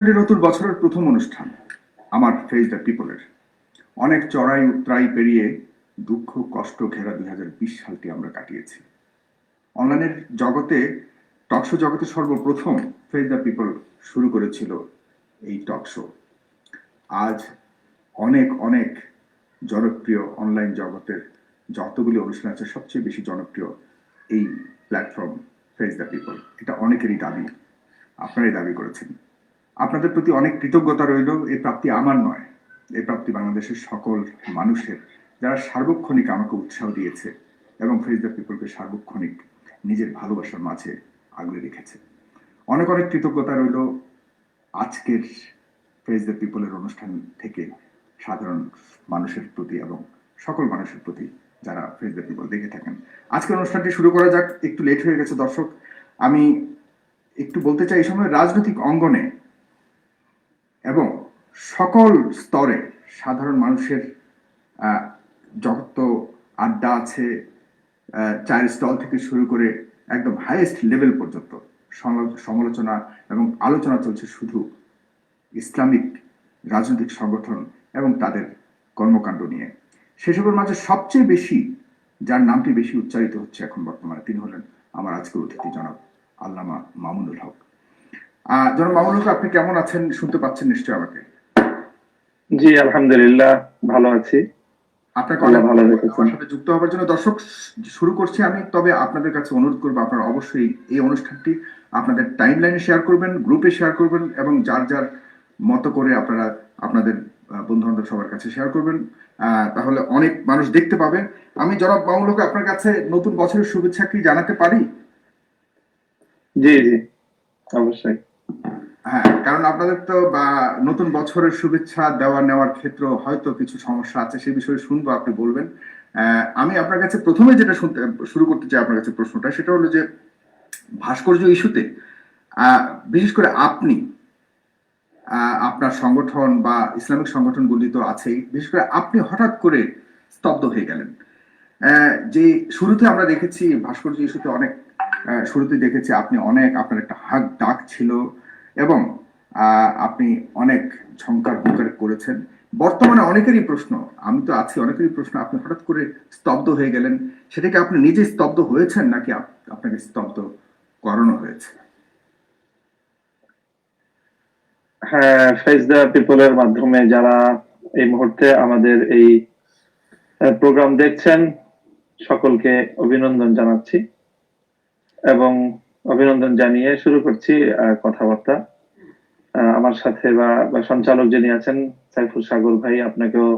নতুন বছরের প্রথম অনুষ্ঠান আমার ফেস দ্য পিপলের অনেক চড়াই উতরাই পেরিয়ে দুঃখ কষ্ট ঘেরা 2020 সালটি আমরা কাটিয়েছি। অনলাইনের জগতে টকশো জগতে সর্বপ্রথম ফেস দ্য পিপল শুরু করেছিল এই টকশো। আজ অনেক অনেক জনপ্রিয় অনলাইন জগতের যতগুলি অনুষ্ঠান আছে সবচেয়ে বেশি জনপ্রিয় এই প্ল্যাটফর্ম ফেস দ্য পিপল। এটা অনেকেরই দাবি, আপনারাই দাবি করেছেন। আপনাদের প্রতি অনেক কৃতজ্ঞতা রইল। এই প্রাপ্তি আমার নয়, এই প্রাপ্তি বাংলাদেশের সকল মানুষের, যারা সার্বক্ষণিক আমাকে উৎসাহ দিয়েছে এবং ফেস দ্য পিপলকে সার্বক্ষণিক নিজের ভালোবাসার মাঝে আগলে রেখেছে। অনেক অনেক কৃতজ্ঞতা রইল আজকের ফেস দ্য পিপলের অনুষ্ঠান থেকে সাধারণ মানুষের প্রতি এবং সকল মানুষের প্রতি যারা ফেস দ্য পিপল দেখে থাকেন। আজকের অনুষ্ঠানটি শুরু করা যাক। একটু লেট হয়ে গেছে দর্শক, আমি একটু বলতে চাই এই সময় রাজনৈতিক অঙ্গনে এবং সকল স্তরে সাধারণ মানুষের যত আড্ডা আছে, চায়ের স্টল থেকে শুরু করে একদম হাইয়েস্ট লেভেল পর্যন্ত সমালোচনা এবং আলোচনা চলছে শুধু ইসলামিক রাজনৈতিক সংগঠন এবং তাদের কর্মকাণ্ড নিয়ে। সেসবের মাঝে সবচেয়ে বেশি যার নামটি বেশি উচ্চারিত হচ্ছে এখন বর্তমানে, তিনি হলেন আমার আজকের অতিথি জনাব আল্লামা মামুনুল হক। জনাব মামুনুল হক, আপনি কেমন আছেন? শুনতে পাচ্ছেন নিশ্চয় আমাকে? জি আলহামদুলিল্লাহ, ভালো আছি। আপনাকে অনেক আমার সাথে যুক্ত হওয়ার জন্য। দর্শক, শুরু করছি আমি, তবে আপনাদের কাছে অনুরোধ করবো আপনারা অবশ্যই এই অনুষ্ঠানটি আপনাদের টাইম লাইনে শেয়ার করবেন, গ্রুপে শেয়ার করবেন এবং যার যার মতো করে আপনারা আপনাদের বন্ধু বান্ধব সবার কাছে শেয়ার করবেন, তাহলে অনেক মানুষ দেখতে পাবেন। আমি জনাব মামুনুল হক আপনার কাছে নতুন বছরের শুভেচ্ছা কি জানাতে পারি? জি জি অবশ্যই। হ্যাঁ, কারণ আপনাদের তো নতুন বছরের শুভেচ্ছা দেওয়া নেওয়ার ক্ষেত্রে হয়তো কিছু সমস্যা আছে, সেই বিষয়ে শুনবো, আপনি বলবেন। আমি আপনার কাছে প্রথমে যেটা শুরু করতে চাই আপনার কাছে প্রশ্নটা, সেটা হলো যে ভাস্কর্য ইস্যুতে বিশেষ করে আপনি আপনার সংগঠন বা ইসলামিক সংগঠনগুলি তো আছেই, বিশেষ করে আপনি হঠাৎ করে স্তব্ধ হয়ে গেলেন। যে শুরুতে আমরা দেখেছি ভাস্কর্য ইস্যুতে অনেক শুরুতে দেখেছি আপনি অনেক, আপনার একটা হাক ডাক ছিল এবং আপনি অনেক ঝংকার হুঙ্কার করেছেন। বর্তমানে অনেকেরই প্রশ্ন, আমি তো আছি, অনেকেরই প্রশ্ন আপনি হঠাৎ করে স্তব্ধ হয়ে গেলেন, সেটাকে আপনি নিজে স্তব্ধ হয়েছেন নাকি আপনাকে স্তব্ধ করানো হয়েছে? হ্যাঁ, ফেস দ্য পিপলের মাধ্যমে যারা এই মুহূর্তে আমাদের এই প্রোগ্রাম দেখছেন সকলকে অভিনন্দন জানাচ্ছি এবং অভিনন্দন জানিয়ে শুরু করছি কথাবার্তা। আমার সাথে বা সঞ্চালক যিনি আছেন সাইফুল সাগর ভাই, আপনাকেও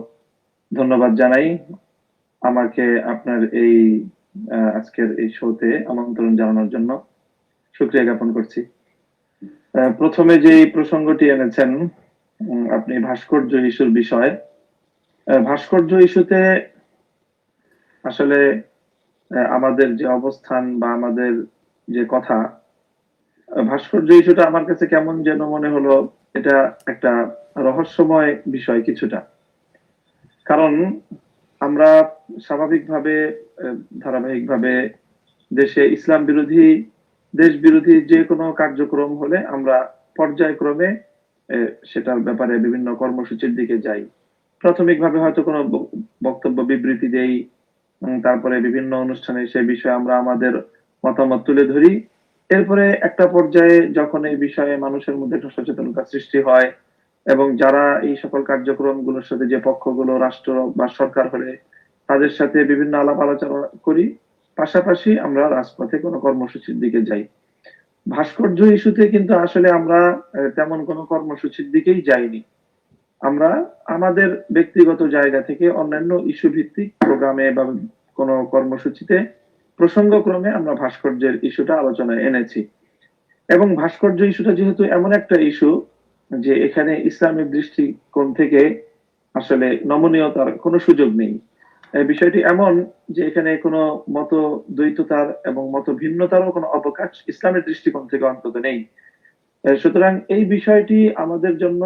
ধন্যবাদ জানাই আমাকে আপনার এই আজকের এই শোতে আমন্ত্রণ জানানোর জন্য শুকরিয়া জ্ঞাপন করছি। প্রথমে যে প্রসঙ্গটি এনেছেন আপনি ভাস্কর্য ইস্যুর বিষয়, ভাস্কর্য ইস্যুতে আসলে আমাদের যে অবস্থান বা আমাদের যে কথা, ভাস্কর্য ইস্যুটা আমার কাছে কেমন যেন মনে হলো এটা একটা রহস্যময় বিষয় কিছুটা। কারণ আমরা স্বাভাবিকভাবে ধারাবাহিকভাবে দেশে ইসলাম বিরোধী, দেশ বিরোধী যে কোনো কার্যক্রম হলে আমরা পর্যায়ক্রমে সেটার ব্যাপারে বিভিন্ন কর্মসূচির দিকে যাই। প্রাথমিকভাবে হয়তো কোনো বক্তব্য বিবৃতি দেই, তারপরে বিভিন্ন অনুষ্ঠানে সে বিষয়ে আমরা আমাদের মতামত তুলে ধরি। এরপরে একটা পর্যায়ে যখন এই বিষয়ে মানুষের মধ্যে একটা সচেতনতা সৃষ্টি হয় এবং যারা এই সকল কার্যক্রমগুলোর সাথে যে পক্ষগুলো রাষ্ট্র বা সরকার হলে তাদের সাথে বিভিন্ন আলাপ আলোচনা করি, পাশাপাশি আমরা রাজপথে কোনো কর্মসূচির দিকে যাই। ভাস্কর্য ইস্যুতে কিন্তু আসলে আমরা তেমন কোনো কর্মসূচির দিকেই যাইনি। আমরা আমাদের ব্যক্তিগত জায়গা থেকে অন্যান্য ইস্যু ভিত্তিক প্রোগ্রামে বা কোনো কর্মসূচিতে প্রসঙ্গক্রমে আমরা ভাস্কর্যের ইস্যুটা আলোচনায় এনেছি। এবং ভাস্কর্য ইস্যুটা যেহেতু এমন একটা ইস্যু যে এখানে ইসলামিক দৃষ্টিকোণ থেকে আসলে নমনীয়তার কোনো সুযোগ নেই। বিষয়টি এমন যে এখানে কোনো মত দ্বৈততার এবং মত ভিন্নতারও কোনো অবকাশ ইসলামের দৃষ্টিকোণ থেকে অন্তত নেই। সুতরাং এই বিষয়টি আমাদের জন্য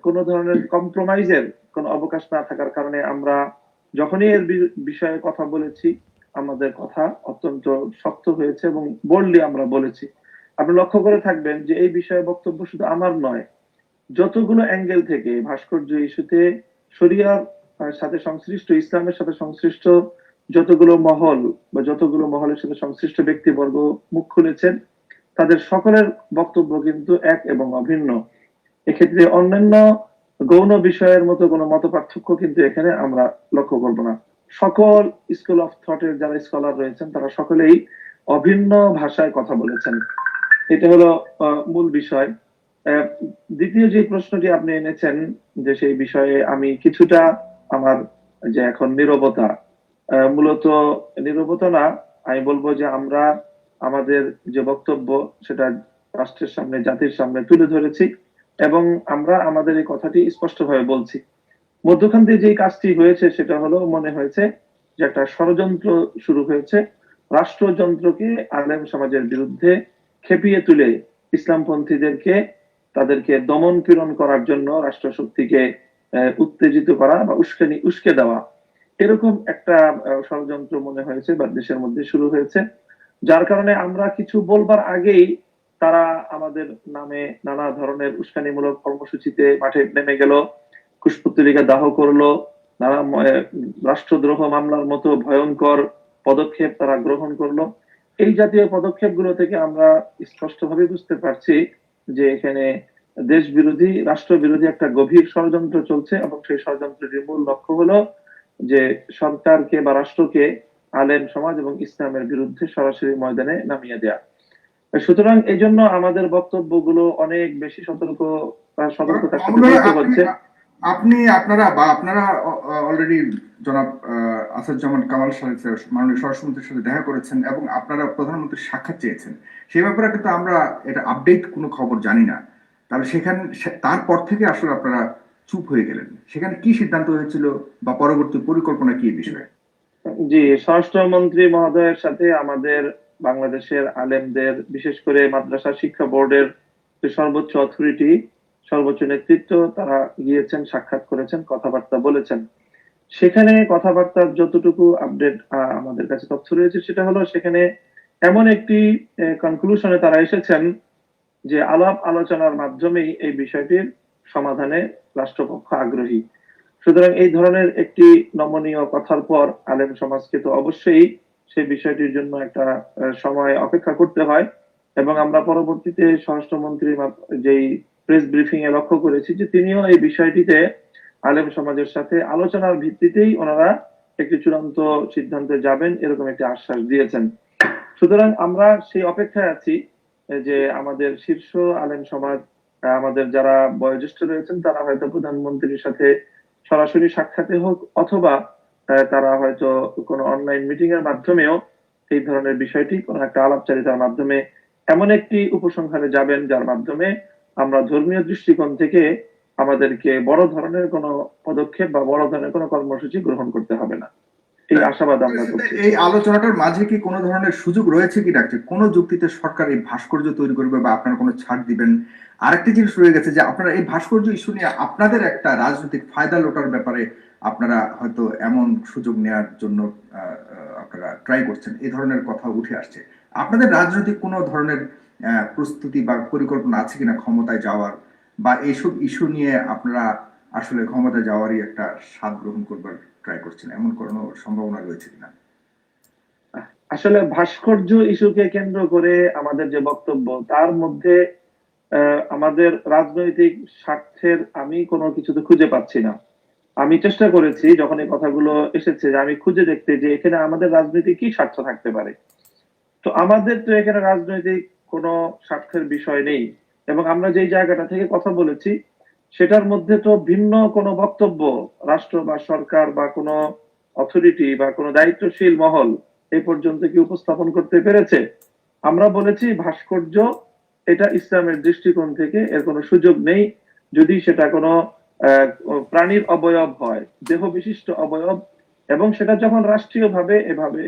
কোনো ধরনের কম্প্রোমাইজের কোনো অবকাশ না থাকার কারণে আমরা যখনই এর বিষয়ে কথা বলেছি আমাদের কথা অত্যন্ত শক্ত হয়েছে এবং বোল্ডলি আমরা বলেছি। আপনি লক্ষ্য করে থাকবেন যে এই বিষয়ে বক্তব্য শুধু আমার নয়, যতগুলো অ্যাঙ্গেল থেকে ভাস্কর্য ইস্যুতে শরিয়ার সাথে সংশ্লিষ্ট, ইসলামের সাথে সংশ্লিষ্ট যতগুলো মহল বা যতগুলো মহলের সাথে সংশ্লিষ্ট ব্যক্তিবর্গ মুখ খুলেছেন, তাদের সকলের বক্তব্য কিন্তু এক এবং অভিন্ন। এক্ষেত্রে অন্যান্য গৌণ বিষয়ের মতো কোনো মত পার্থক্য কিন্তু এখানে আমরা লক্ষ্য করব না। সকল স্কুল অফ থটের যারা স্কলার রয়েছেন তারা সকলেই অভিন্ন ভাষায় কথা বলেছেন। এটা হলো মূল বিষয়। দ্বিতীয় যে প্রশ্নটি আপনি এনেছেন, যে সেই বিষয়ে আমি কিছুটা আমার যে এখন নীরবতা, মূলত নীরবতা না, আমি বলবো যে আমরা আমাদের যে বক্তব্য সেটা রাষ্ট্রের সামনে, জাতির সামনে তুলে ধরেছি এবং আমরা আমাদের এই কথাটি স্পষ্টভাবে বলছি। মধ্যখান দিয়ে যে কাজটি হয়েছে সেটা হলো, মনে হয়েছে যে একটা ষড়যন্ত্র শুরু হয়েছে রাষ্ট্রযন্ত্রকে আলেম সমাজের বিরুদ্ধে খেপিয়ে তুলে ইসলামপন্থীদেরকে, তাদেরকে দমন পীড়ন করার জন্য রাষ্ট্রশক্তিকে উত্তেজিত করা বা উস্কে দেওয়া, এরকম একটা ষড়যন্ত্র মনে হয়েছে বা দেশের মধ্যে শুরু হয়েছে। যার কারণে আমরা কিছু বলবার আগেই তারা আমাদের নামে নানা ধরনের উস্কানিমূলক কর্মসূচিতে মাঠে নেমে গেল, কুশপুত্তলিকা দাহ করলো, নানা রাষ্ট্রদ্রোহ মামলার মতো ভয়ঙ্কর পদক্ষেপ তারা গ্রহণ করলো। এই জাতীয় পদক্ষেপগুলো থেকে আমরা স্পষ্টভাবে বুঝতে পারছি যে এখানে দেশ বিরোধী, রাষ্ট্র বিরোধী একটা গভীর ষড়যন্ত্র চলছে এবং সেই ষড়যন্ত্রটির মূল লক্ষ্য হলো যে সরকারকে বা রাষ্ট্রকে আলেম সমাজ এবং ইসলামের বিরুদ্ধে সরাসরি ময়দানে নামিয়ে দেয়া। সুতরাং এই জন্য আমাদের বক্তব্যগুলো অনেক বেশি সতর্কতার সাথে মামুনুল ভাই, বলতে হচ্ছে। আপনারা অলরেডি জনাব আসাদুজ্জামান কামাল সাহেব মাননীয় স্বরাষ্ট্রমন্ত্রীর সাথে দেখা করেছেন এবং আপনারা প্রধানমন্ত্রীর সাক্ষাৎ চেয়েছেন। সেই ব্যাপারে কিন্তু আমরা এটা আপডেট কোনো খবর জানি না। তাহলে তারপর থেকে আসলে আপনারা চুপ হয়ে গেলেন, সেখানে কি সিদ্ধান্ত হয়েছিল বা পরবর্তী পরিকল্পনা কি এই বিষয়ে? জি, স্বরাষ্ট্রমন্ত্রী মহোদয়ের সাথে আমাদের বাংলাদেশের আলেমদের, বিশেষ করে মাদ্রাসা শিক্ষা বোর্ডের যে সর্বোচ্চ অথরিটি, সর্বোচ্চ নেতৃত্ব, তারা গিয়েছেন, সাক্ষাৎ করেছেন, কথাবার্তা বলেছেন। সেখানে কথাবার্তার যতটুকু আপডেট আমাদের কাছে তথ্য রয়েছে সেটা হলো, সেখানে এমন একটি কনক্লুশনে তারা এসেছেন যে আলাপ আলোচনার মাধ্যমেই এই বিষয়টির সমাধানে রাষ্ট্রপক্ষ আগ্রহী। সুতরাং এই ধরনের একটি নমনীয় কথার পর আলেম সমাজকে তো অবশ্যই সেই বিষয়টির জন্য একটা সময় অপেক্ষা করতে হয় এবং আমরা পরবর্তীতে স্বরাষ্ট্রমন্ত্রীর যেই প্রেস ব্রিফিং এ লক্ষ্য করেছি যে তিনিও এই বিষয়টিতে আলেম সমাজের সাথে আলোচনার ভিত্তিতেই ওনারা একটি চূড়ান্ত সিদ্ধান্তে যাবেন, এরকম একটি আশ্বাস দিয়েছেন। সুতরাং আমরা সেই অপেক্ষায় আছি যে আমাদের শীর্ষ আলেম সমাজ, আমাদের যারা বয়োজ্যেষ্ঠ রয়েছেন, তারা হয়তো প্রধানমন্ত্রীর সাথে সরাসরি সাক্ষাতে হোক অথবা তারা হয়তো কোনো অনলাইন মিটিং এর মাধ্যমেও এই ধরনের বিষয়টি কোনো একটা আলাপচারিতার মাধ্যমে এমন একটি উপসংহারে যাবেন যার মাধ্যমে আমরা ধর্মীয় দৃষ্টিকোণ থেকে আমাদেরকে বড় ধরনের কোনো পদক্ষেপ বা বড় ধরনের কোনো কর্মসূচি গ্রহণ করতে হবে না, এই আশাবাদ আমরা করছি। এই আলোচনাটার মাঝে কি কোনো ধরনের সুযোগ রয়েছে কি ডাকছে কোনো যুক্তিতে সরকার এই ভাস্কর্য তৈরি করবে বা আপনারা কোনো ছাড় দিবেন? আরেকটি জিনিস রয়ে গেছে যে আপনারা এই ভাস্কর্য ইস্যু নিয়ে আপনাদের একটা রাজনৈতিক ফায়দা লোটার ব্যাপারে আপনারা হয়তো এমন সুযোগ নেওয়ার জন্য আপনারা ট্রাই করছেন, এই ধরনের কথা উঠে আসছে। আপনাদের রাজনৈতিক কোনো ধরনের প্রস্তুতি বা পরিকল্পনা আছে কিনা ক্ষমতায় যাওয়ার, বা এইসব ইস্যু নিয়ে আপনারা আসলে ক্ষমতায় যাওয়ারই একটা স্বাদ গ্রহণ করবার ট্রাই করছেন, এমন কোনো সম্ভাবনা রয়েছে কিনা? আসলে ভাস্কর্য ইস্যুকে কেন্দ্র করে আমাদের যে বক্তব্য, তার মধ্যে আমাদের রাজনৈতিক স্বার্থের আমি কোনো কিছু তো খুঁজে পাচ্ছি না। আমি চেষ্টা করেছি যখন এই কথাগুলো এসেছে যে আমি খুঁজে দেখতে যে এখানে আমাদের রাজনৈতিক কি স্বার্থ থাকতে পারে। তো আমাদের তো এখানে রাজনৈতিক কোনো স্বার্থের বিষয় নেই এবং আমরা যেই জায়গাটা থেকে কথা বলেছি সেটার মধ্যে তো ভিন্ন কোনো বক্তব্য রাষ্ট্র বা সরকার বা কোনো অথরিটি বা কোনো দায়িত্বশীল মহল এই পর্যন্ত কি উপস্থাপন করতে পেরেছে? আমরা বলেছি ভাস্কর্য এটা ইসলামের দৃষ্টিকোণ থেকে এর কোনো সুযোগ নেই, যদি সেটা কোনো প্রাণীর অবয়ব হয়, দেহ বিশিষ্ট অবয়ব, এবং সেটা যখন রাষ্ট্রীয়ভাবে এভাবে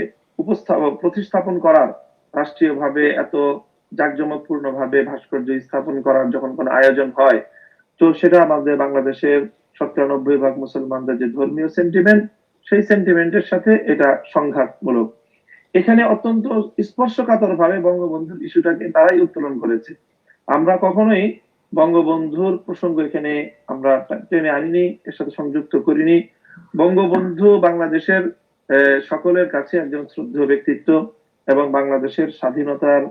প্রতিস্থাপন করার, রাষ্ট্রীয়ভাবে এত জাঁকজমকপূর্ণ ভাবে ভাস্কর্য স্থাপন করার যখন কোনো আয়োজন হয়, তো সেটা আমাদের বাংলাদেশের ৯৭% মুসলমানদের যে ধর্মীয় সেন্টিমেন্ট, সেই সেন্টিমেন্টের সাথে এটা সংঘাতমূলক। এখানে অত্যন্ত স্পর্শকাতর ভাবে বঙ্গবন্ধুর ইস্যুটাকে তারাই উত্তোলন করেছে। আমরা কখনোই বঙ্গবন্ধুর প্রসঙ্গ এখানে আমরা টেনে আনিনি, এর সাথে সংযুক্ত করিনি। বঙ্গবন্ধু বাংলাদেশের সকলের কাছে একজন শ্রদ্ধেয় ব্যক্তিত্ব এবং বাংলাদেশের স্বাধীনতার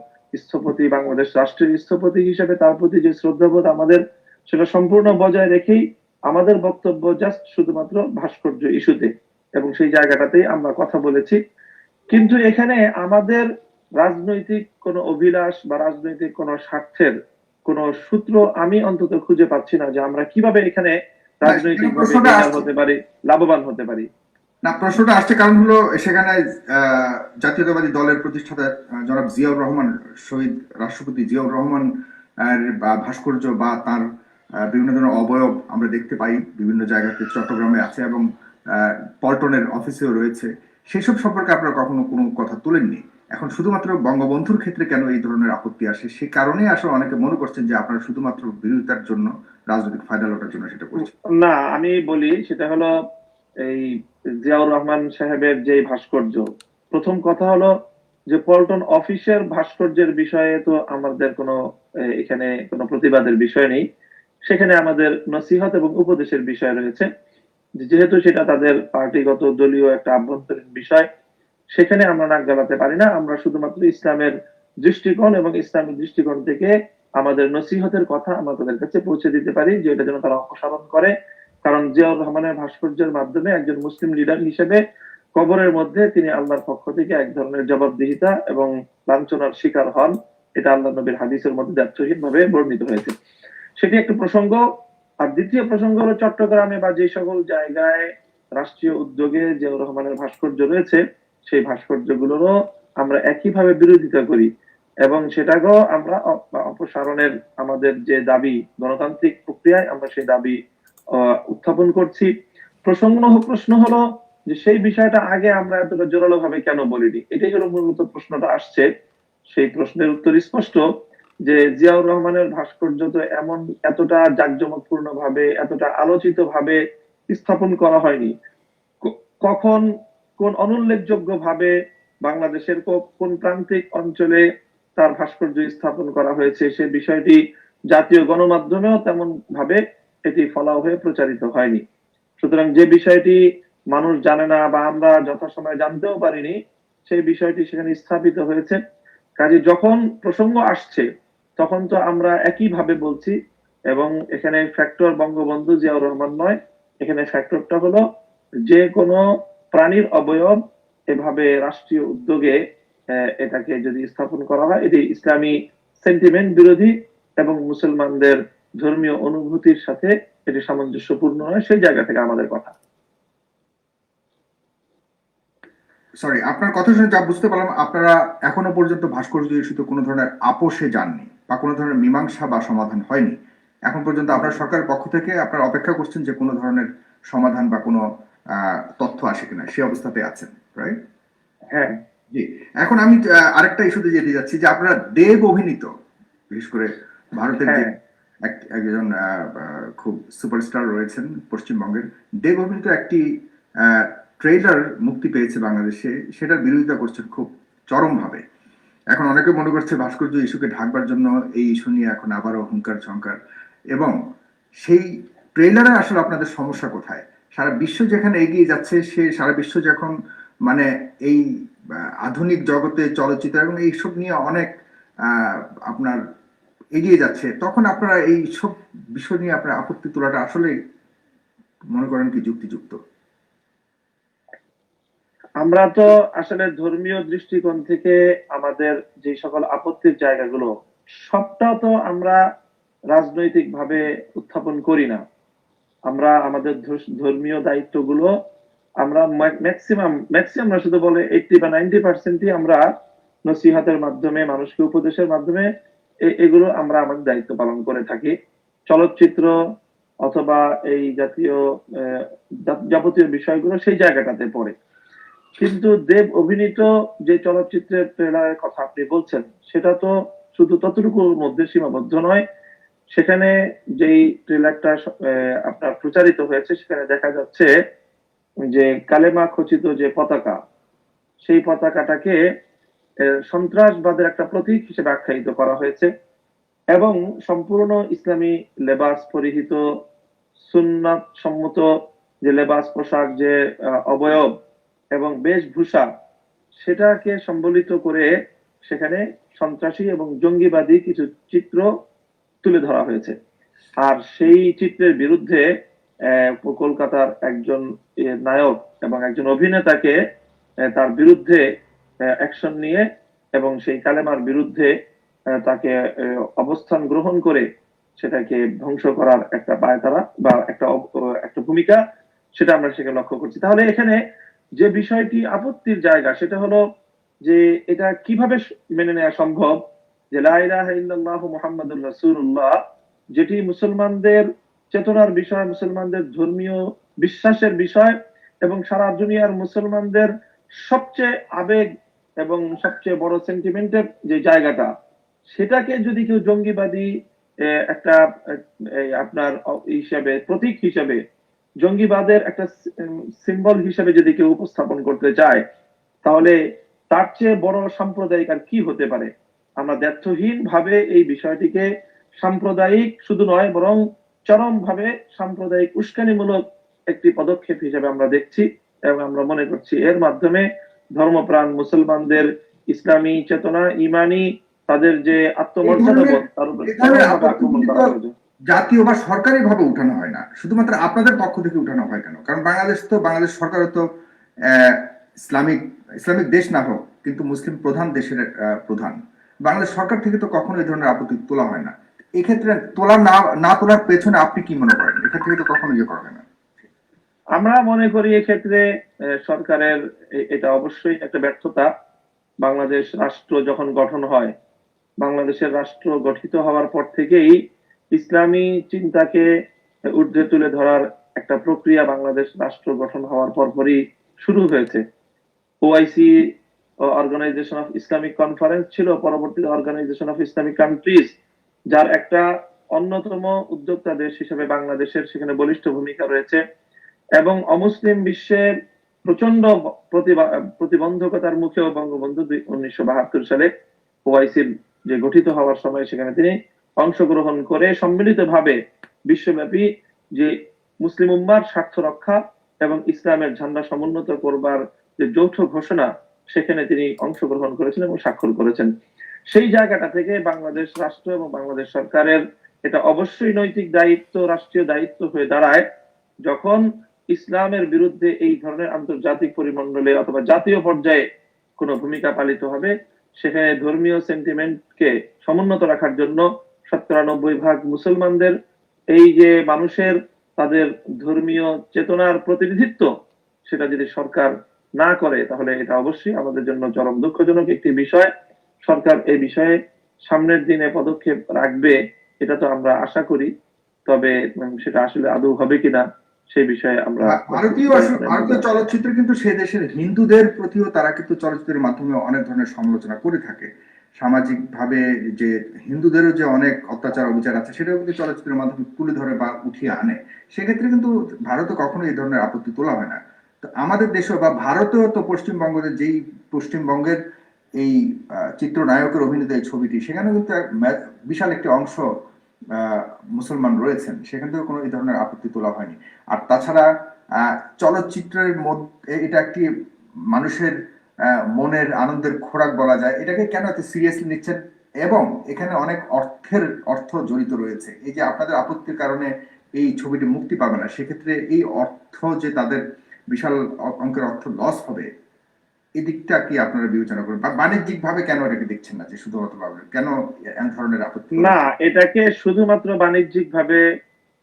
স্থপতি, বাংলাদেশ রাষ্ট্রের স্থপতি হিসেবে তার প্রতি যে শ্রদ্ধাবোধ আমাদের, সেটা সম্পূর্ণ বজায় রেখেই আমাদের বক্তব্য জাস্ট শুধুমাত্র ভাস্কর্য ইস্যুতে, এবং সেই জায়গাটাতেই আমরা কথা বলেছি। কিন্তু এখানে আমাদের রাজনৈতিক কোনো অভিলাষ বা রাজনৈতিক কোনো স্বার্থের কোন সূত্র আমি অন্তত খুঁজে পাচ্ছি না, যে আমরা কিভাবে এখানে রাজনৈতিক ভাবে হতে পারি, লাভবান হতে পারি। না, প্রশ্নটা আসছে কারণ হলো সেখানে জাতীয়তাবাদী দলের প্রতিষ্ঠাতা জনাব জিয়াউর রহমান, শহীদ রাষ্ট্রপতি জিয়াউর রহমান ভাস্কর্য বা তার বিভিন্ন ধরনের অবয়ব আমরা দেখতে পাই বিভিন্ন জায়গাতে, চট্টগ্রামে আছে এবং পল্টনের অফিসেও রয়েছে। সেসব সম্পর্কে আপনারা কখনো কোনো কথা তুলেননি। এখন শুধুমাত্র বঙ্গবন্ধুর ক্ষেত্রে কেন এই ধরনের আপত্তি আসে, সে কারণে আসলে অনেকে মনে করছেন যে আপনারা শুধুমাত্র বিরোধিতার জন্য, রাজনৈতিক ফায়দা লোটার জন্য সেটা করছেন। না, আমি বলি সেটা হলো এই জিয়াউর রহমান সাহেবের যে ভাস্কর্য, প্রথম কথা হলো যে পল্টন অফিসের ভাস্কর্যের বিষয়ে তো আমাদের কোনো এখানে কোনো প্রতিবাদের বিষয় নেই। সেখানে আমাদের নসিহত এবং উপদেশের বিষয় রয়েছে। যেহেতু সেটা তাদের পার্টিগত দলীয় একটা আভ্যন্তরীণ বিষয়, সেখানে আমরা নাক গলাতে পারি না। আমরা শুধুমাত্র ইসলামের দৃষ্টিকোণ এবং ইসলামের দৃষ্টিকোণ থেকে আমাদের নসিহতের কথা আমরা তাদের কাছে পৌঁছে দিতে পারি, যে এটা যেন তারা অপসারণ করে। কারণ জিয়াউর রহমানের ভাস্কর্যের মাধ্যমে একজন মুসলিম লিডার হিসেবে কবরের মধ্যে তিনি আল্লাহর পক্ষ থেকে এক ধরনের জবাবদিহিতা এবং লাঞ্ছনার শিকার হন। এটা আল্লাহ নবীর হাদিসের মধ্যে দায়িত্বহীন ভাবে বর্ণিত হয়েছে। সেটি একটা প্রসঙ্গ। আর দ্বিতীয় প্রসঙ্গ হলো চট্টগ্রামে বা যে সকল জায়গায় রাষ্ট্রীয় উদ্যোগে জিয়াউর রহমানের ভাস্কর্য রয়েছে, সেই ভাস্কর্যগুলোরও আমরা একইভাবে বিরোধিতা করি এবং সেটাকেও আমরা অপসারণের আমাদের যে দাবি, গণতান্ত্রিক প্রক্রিয়ায় আমরা সেই দাবি উত্থাপন করছি। প্রশ্ন হলো যে সেই বিষয়টা আগে আমরা এতটা জোরালো ভাবে কেন বলিনি, এটাই হলো মূলত প্রশ্নটা আসছে। সেই প্রশ্নের উত্তর স্পষ্ট, যে জিয়াউর রহমানের ভাস্কর্য তো এমন এতটা জাঁকজমকপূর্ণ ভাবে, এতটা আলোচিত ভাবে স্থাপন করা হয়নি। কখন, কোন অনুল্লেখযোগ্য ভাবে বাংলাদেশের কোন প্রান্তিক অঞ্চলে তার ভাস্কর্য স্থাপন করা হয়েছে, সে বিষয়টি জাতীয় গণমাধ্যমেও তেমন ভাবে এটি ফলাও হয়ে প্রচারিত হয়নি। সুতরাং যে বিষয়টি মানুষ জানে না বা আমরা যথাসময়ে জানতেও পারিনি, সেই বিষয়টি সেখানে স্থাপিত হয়েছে। কাজে যখন প্রসঙ্গ আসছে তখন তো আমরা একইভাবে বলছি, এবং এখানে ফ্যাক্টর বঙ্গবন্ধু জিয়াউর রহমান নয়, এখানে ফ্যাক্টরটা হলো যে কোনো প্রাণীর অবয়ব এভাবে রাষ্ট্রীয় উদ্যোগে এটাকে যদি স্থাপন করা হয়, এটি ইসলামী সেন্টিমেন্ট বিরোধী এবং মুসলমানদের ধর্মীয় অনুভূতির সাথে এটি সামঞ্জস্যপূর্ণ নয়। সেই জায়গা থেকে আমাদের কথা। সরি, আপনার কথা শুনে যা বুঝতে পারলাম, আপনারা এখনো পর্যন্ত ভাস্কর্য ইস্যুতে কোনো ধরনের আপোষে যাননি বা কোনো ধরনের মীমাংসা বা সমাধান হয়নি। এখন পর্যন্ত আপনার সরকারের পক্ষ থেকে আপনারা অপেক্ষা করছেন যে কোনো ধরনের সমাধান বা কোনো তথ্য আসে কিনা, সে অবস্থাতে আছেন, রাইট? হ্যাঁ, জি। এখন আমি আরেকটা ইস্যুতে যেতে যাচ্ছি, যে আপনারা দেব অভিনীত, বিশেষ করে ভারতের যে একজন খুব সুপারস্টার রয়েছেন পশ্চিমবঙ্গের, দেব অভিনীত একটি ট্রেলার মুক্তি পেয়েছে বাংলাদেশে, সেটার বিরোধিতা করছেন খুব চরমভাবে। এখন অনেকে মনে করছে ভাস্কর্য ইস্যুকে ঢাকবার জন্য এই ইস্যু নিয়ে এখন আবারও হুঙ্কার ঝঙ্কার, এবং সেই ট্রেলারে আসলে আপনাদের সমস্যা কোথায়? সারা বিশ্ব যেখানে এগিয়ে যাচ্ছে, সে সারা বিশ্ব যখন মানে এই আধুনিক জগতে চলচ্চিত্র এবং এইসব নিয়ে অনেক আপনার এগিয়ে যাচ্ছে, তখন আপনারা এই সব বিষয় নিয়ে আপনার আপত্তি তোলাটা আসলে মনে করেন কি যুক্তিযুক্ত? আমরা তো আসলে ধর্মীয় দৃষ্টিকোণ থেকে আমাদের যে সকল আপত্তির জায়গাগুলো, সবটা তো আমরা রাজনৈতিক ভাবে উত্থাপন করি না। আমরা আমাদের ধর্মীয় দায়িত্বগুলো আমরা ম্যাক্সিমাম না, শুধু বলে 80 বা 90% আমরা নসিহতের মাধ্যমে, মানুষকে উপদেশের মাধ্যমে এগুলো আমরা আমাদের দায়িত্ব পালন করে থাকি। চলচ্চিত্র অথবা এই জাতীয় যাবতীয় বিষয়গুলো সেই জায়গাটাতে পড়ে। কিন্তু দেব অভিনীত যে চলচ্চিত্রের ট্রেলারের কথা আপনি বলছেন, সেটা তো শুধু ততটুকুর মধ্যে সীমাবদ্ধ নয়। সেখানে যেই ট্রেলারটা আপনার প্রচারিত হয়েছে, সেখানে দেখা যাচ্ছে যে কালেমা খচিত যে পতাকা, সেই পতাকাটাকে সন্ত্রাসবাদের একটা প্রতীক হিসেবে আখ্যায়িত করা হয়েছে। এবং সম্পূর্ণ ইসলামী লেবাস পরিহিত সুন্নাত সম্মত যে লেবাস পোশাক, যে অবয়ব এবং বেশভূষা, সেটাকে সম্বলিত করে সেখানে সন্ত্রাসী এবং জঙ্গিবাদী কিছু চিত্র তুলে ধরা হয়েছে। আর সেই চিত্রের বিরুদ্ধে কলকাতার একজন নায়ক এবং একজন অভিনেতাকে তার বিরুদ্ধে অ্যাকশন নিয়ে এবং সেই কালেমার বিরুদ্ধে তাকে অবস্থান গ্রহণ করে সেটাকে ধ্বংস করার একটা পায়তারা বা একটা ভূমিকা, সেটা আমরা সেখানে লক্ষ্য করছি। তাহলে এখানে যে বিষয়টি আপত্তির জায়গা সেটা হলো যে এটা কিভাবে মেনে নেওয়া সম্ভব যে লা ইলাহা ইল্লাল্লাহু মুহাম্মাদুর রাসূলুল্লাহ, যেটি মুসলমানদের চেতনার বিষয়, মুসলমানদের ধর্মীয় বিশ্বাসের বিষয় এবং সারা দুনিয়ার মুসলমানদের সবচেয়ে আবেগ এবং সবচেয়ে বড় সেন্টিমেন্টের যে জায়গাটা, সেটাকে যদি কেউ জঙ্গিবাদী একটা আপনার হিসাবে, প্রতীক হিসাবে, জঙ্গিবাদের একটা সিম্বল হিসাবে যদি কেউ উপস্থাপন করতে চায়, তাহলে তার চেয়ে বড় সাম্প্রদায়িক আর কি হতে পারে? আমরা দ্ব্যর্থহীন ভাবে এই বিষয়টিকে সাম্প্রদায়িক শুধু নয়, বরং চরম ভাবে সাম্প্রদায়িক উস্কানিমূলক একটি পদক্ষেপ হিসেবে আমরা দেখছি এবং আমরা মনে করছি এর মাধ্যমে ধর্মপ্রাণ মুসলমানদের ইসলামী চেতনা, ইমানি, তাদের যে আত্মমর্যাদা বোধ, তার উপর আক্রমণ করা হয়েছে। জাতীয় বা সরকারি ভাবে উঠানো হয় না, শুধুমাত্র আপনাদের পক্ষ থেকে উঠানো হয় কেন? কারণ বাংলাদেশ সরকারও তো ইসলামিক ইসলামিক দেশ না হোক, কিন্তু মুসলিম প্রধান দেশের প্রধান। বাংলাদেশ সরকার থেকে তো কখনো এই ধরনের আপত্তি তোলা হয় না। এক্ষেত্রে না তোলার পেছনে আপনি কি মনে করেন? এক্ষেত্রে তো কখনো ইয়ে করা হয় না। আমরা মনে করি এক্ষেত্রে সরকারের এটা অবশ্যই একটা ব্যর্থতা। বাংলাদেশ রাষ্ট্র যখন গঠন হয়, বাংলাদেশের রাষ্ট্র গঠিত হওয়ার পর থেকেই ইসলামী চিন্তাকে ঊর্ধ্বে তুলে ধরার একটা প্রক্রিয়া বাংলাদেশ রাষ্ট্র গঠন হওয়ার পরপরই শুরু হয়েছে। OIC, organisation of Islamic conference ছিল, পরবর্তীতে অর্গানাইজেশন অফ ইসলামিক কান্ট্রিজ, যার একটা অন্যতম উদ্যোক্তা দেশ হিসেবে বাংলাদেশের সেখানে বলিষ্ঠ ভূমিকা রয়েছে। এবং অমুসলিম বিশ্বের প্রচন্ড প্রতিবন্ধকতার মুখেও বঙ্গবন্ধু 1972 সালে ওআইসির যে গঠিত হওয়ার সময় সেখানে তিনি অংশগ্রহণ করে সম্মিলিতভাবে বিশ্বব্যাপী যে মুসলিম উম্মার স্বার্থ রক্ষা এবং ইসলামের ঝান্ডা সমুন্নত করবার যে যৌথ ঘোষণা, সেখানে তিনি অংশগ্রহণ করেছেন এবং স্বাক্ষর করেছেন। সেই জায়গাটা থেকে বাংলাদেশ রাষ্ট্র এবং বাংলাদেশ সরকারের এটা অবশ্যই নৈতিক দায়িত্ব, রাষ্ট্রীয় দায়িত্ব হয়ে দাঁড়ায়, যখন ইসলামের বিরুদ্ধে এই ধরনের আন্তর্জাতিক পরিমণ্ডলে অথবা জাতীয় পর্যায়ে কোনো ভূমিকা পালিত হবে, সেখানে ধর্মীয় সেন্টিমেন্টকে সমুন্নত রাখার জন্য 90% মুসলমানদের এই যে মানুষের তাদের ধর্মীয় চেতনার প্রতিনিধিত্ব, সেটা যদি সরকার না করে, তাহলে এটা অবশ্যই আমাদের জন্য চরম দুঃখজনক একটি বিষয়। সরকার এই বিষয়ে সামনের দিনে পদক্ষেপ রাখবে, এটা তো আমরা আশা করি। তবে সেটা আসলে আদৌ হবে কিনা সেই বিষয়ে আমরা ভারতীয় চলচ্চিত্র কিন্তু সে দেশের হিন্দুদের প্রতিও তারা কিন্তু চলচ্চিত্রের মাধ্যমে অনেক ধরনের সমালোচনা করে থাকে। সামাজিক ভাবে যে হিন্দুদেরও যে অনেক অত্যাচার অবিচার আছে, সেটাও কিন্তু চলচ্চিত্রের মাধ্যমে তুলে ধরে বা উঠিয়ে আনে। সেক্ষেত্রে কিন্তু ভারতে কখনো এই ধরনের আপত্তি তোলা হয় না। তো আমাদের দেশে বা ভারতেও তো পশ্চিমবঙ্গের এই চিত্রনায়কের অভিনীত এই ছবিটি, সেখানে কিন্তু বিশাল একটি অংশ মুসলমান রয়েছেন, সেখান থেকে কোনো এই ধরনের আপত্তি তোলা হয়নি। আর তাছাড়া চলচ্চিত্রের মধ্যে এটা একটি মানুষের মনের আনন্দের খোরাক বলা যায়, এটাকে কেন এত সিরিয়াসলি নিচ্ছেন? এবং এখানে অনেক অর্থ জড়িত রয়েছে। এই যে আপনাদের আপত্তির কারণে এই ছবিটি মুক্তি পাবে না, সেক্ষেত্রে এই অর্থ যে তাদের বিশাল অঙ্কের অর্থ লস হবে, এদিকটা কি আপনারা বিবেচনা করেন? বা বাণিজ্যিক ভাবে কেন এটাকে দেখছেন না, যে শুধুমাত্র কেন এক ধরনের আপত্তি? না, এটাকে শুধুমাত্র বাণিজ্যিক ভাবে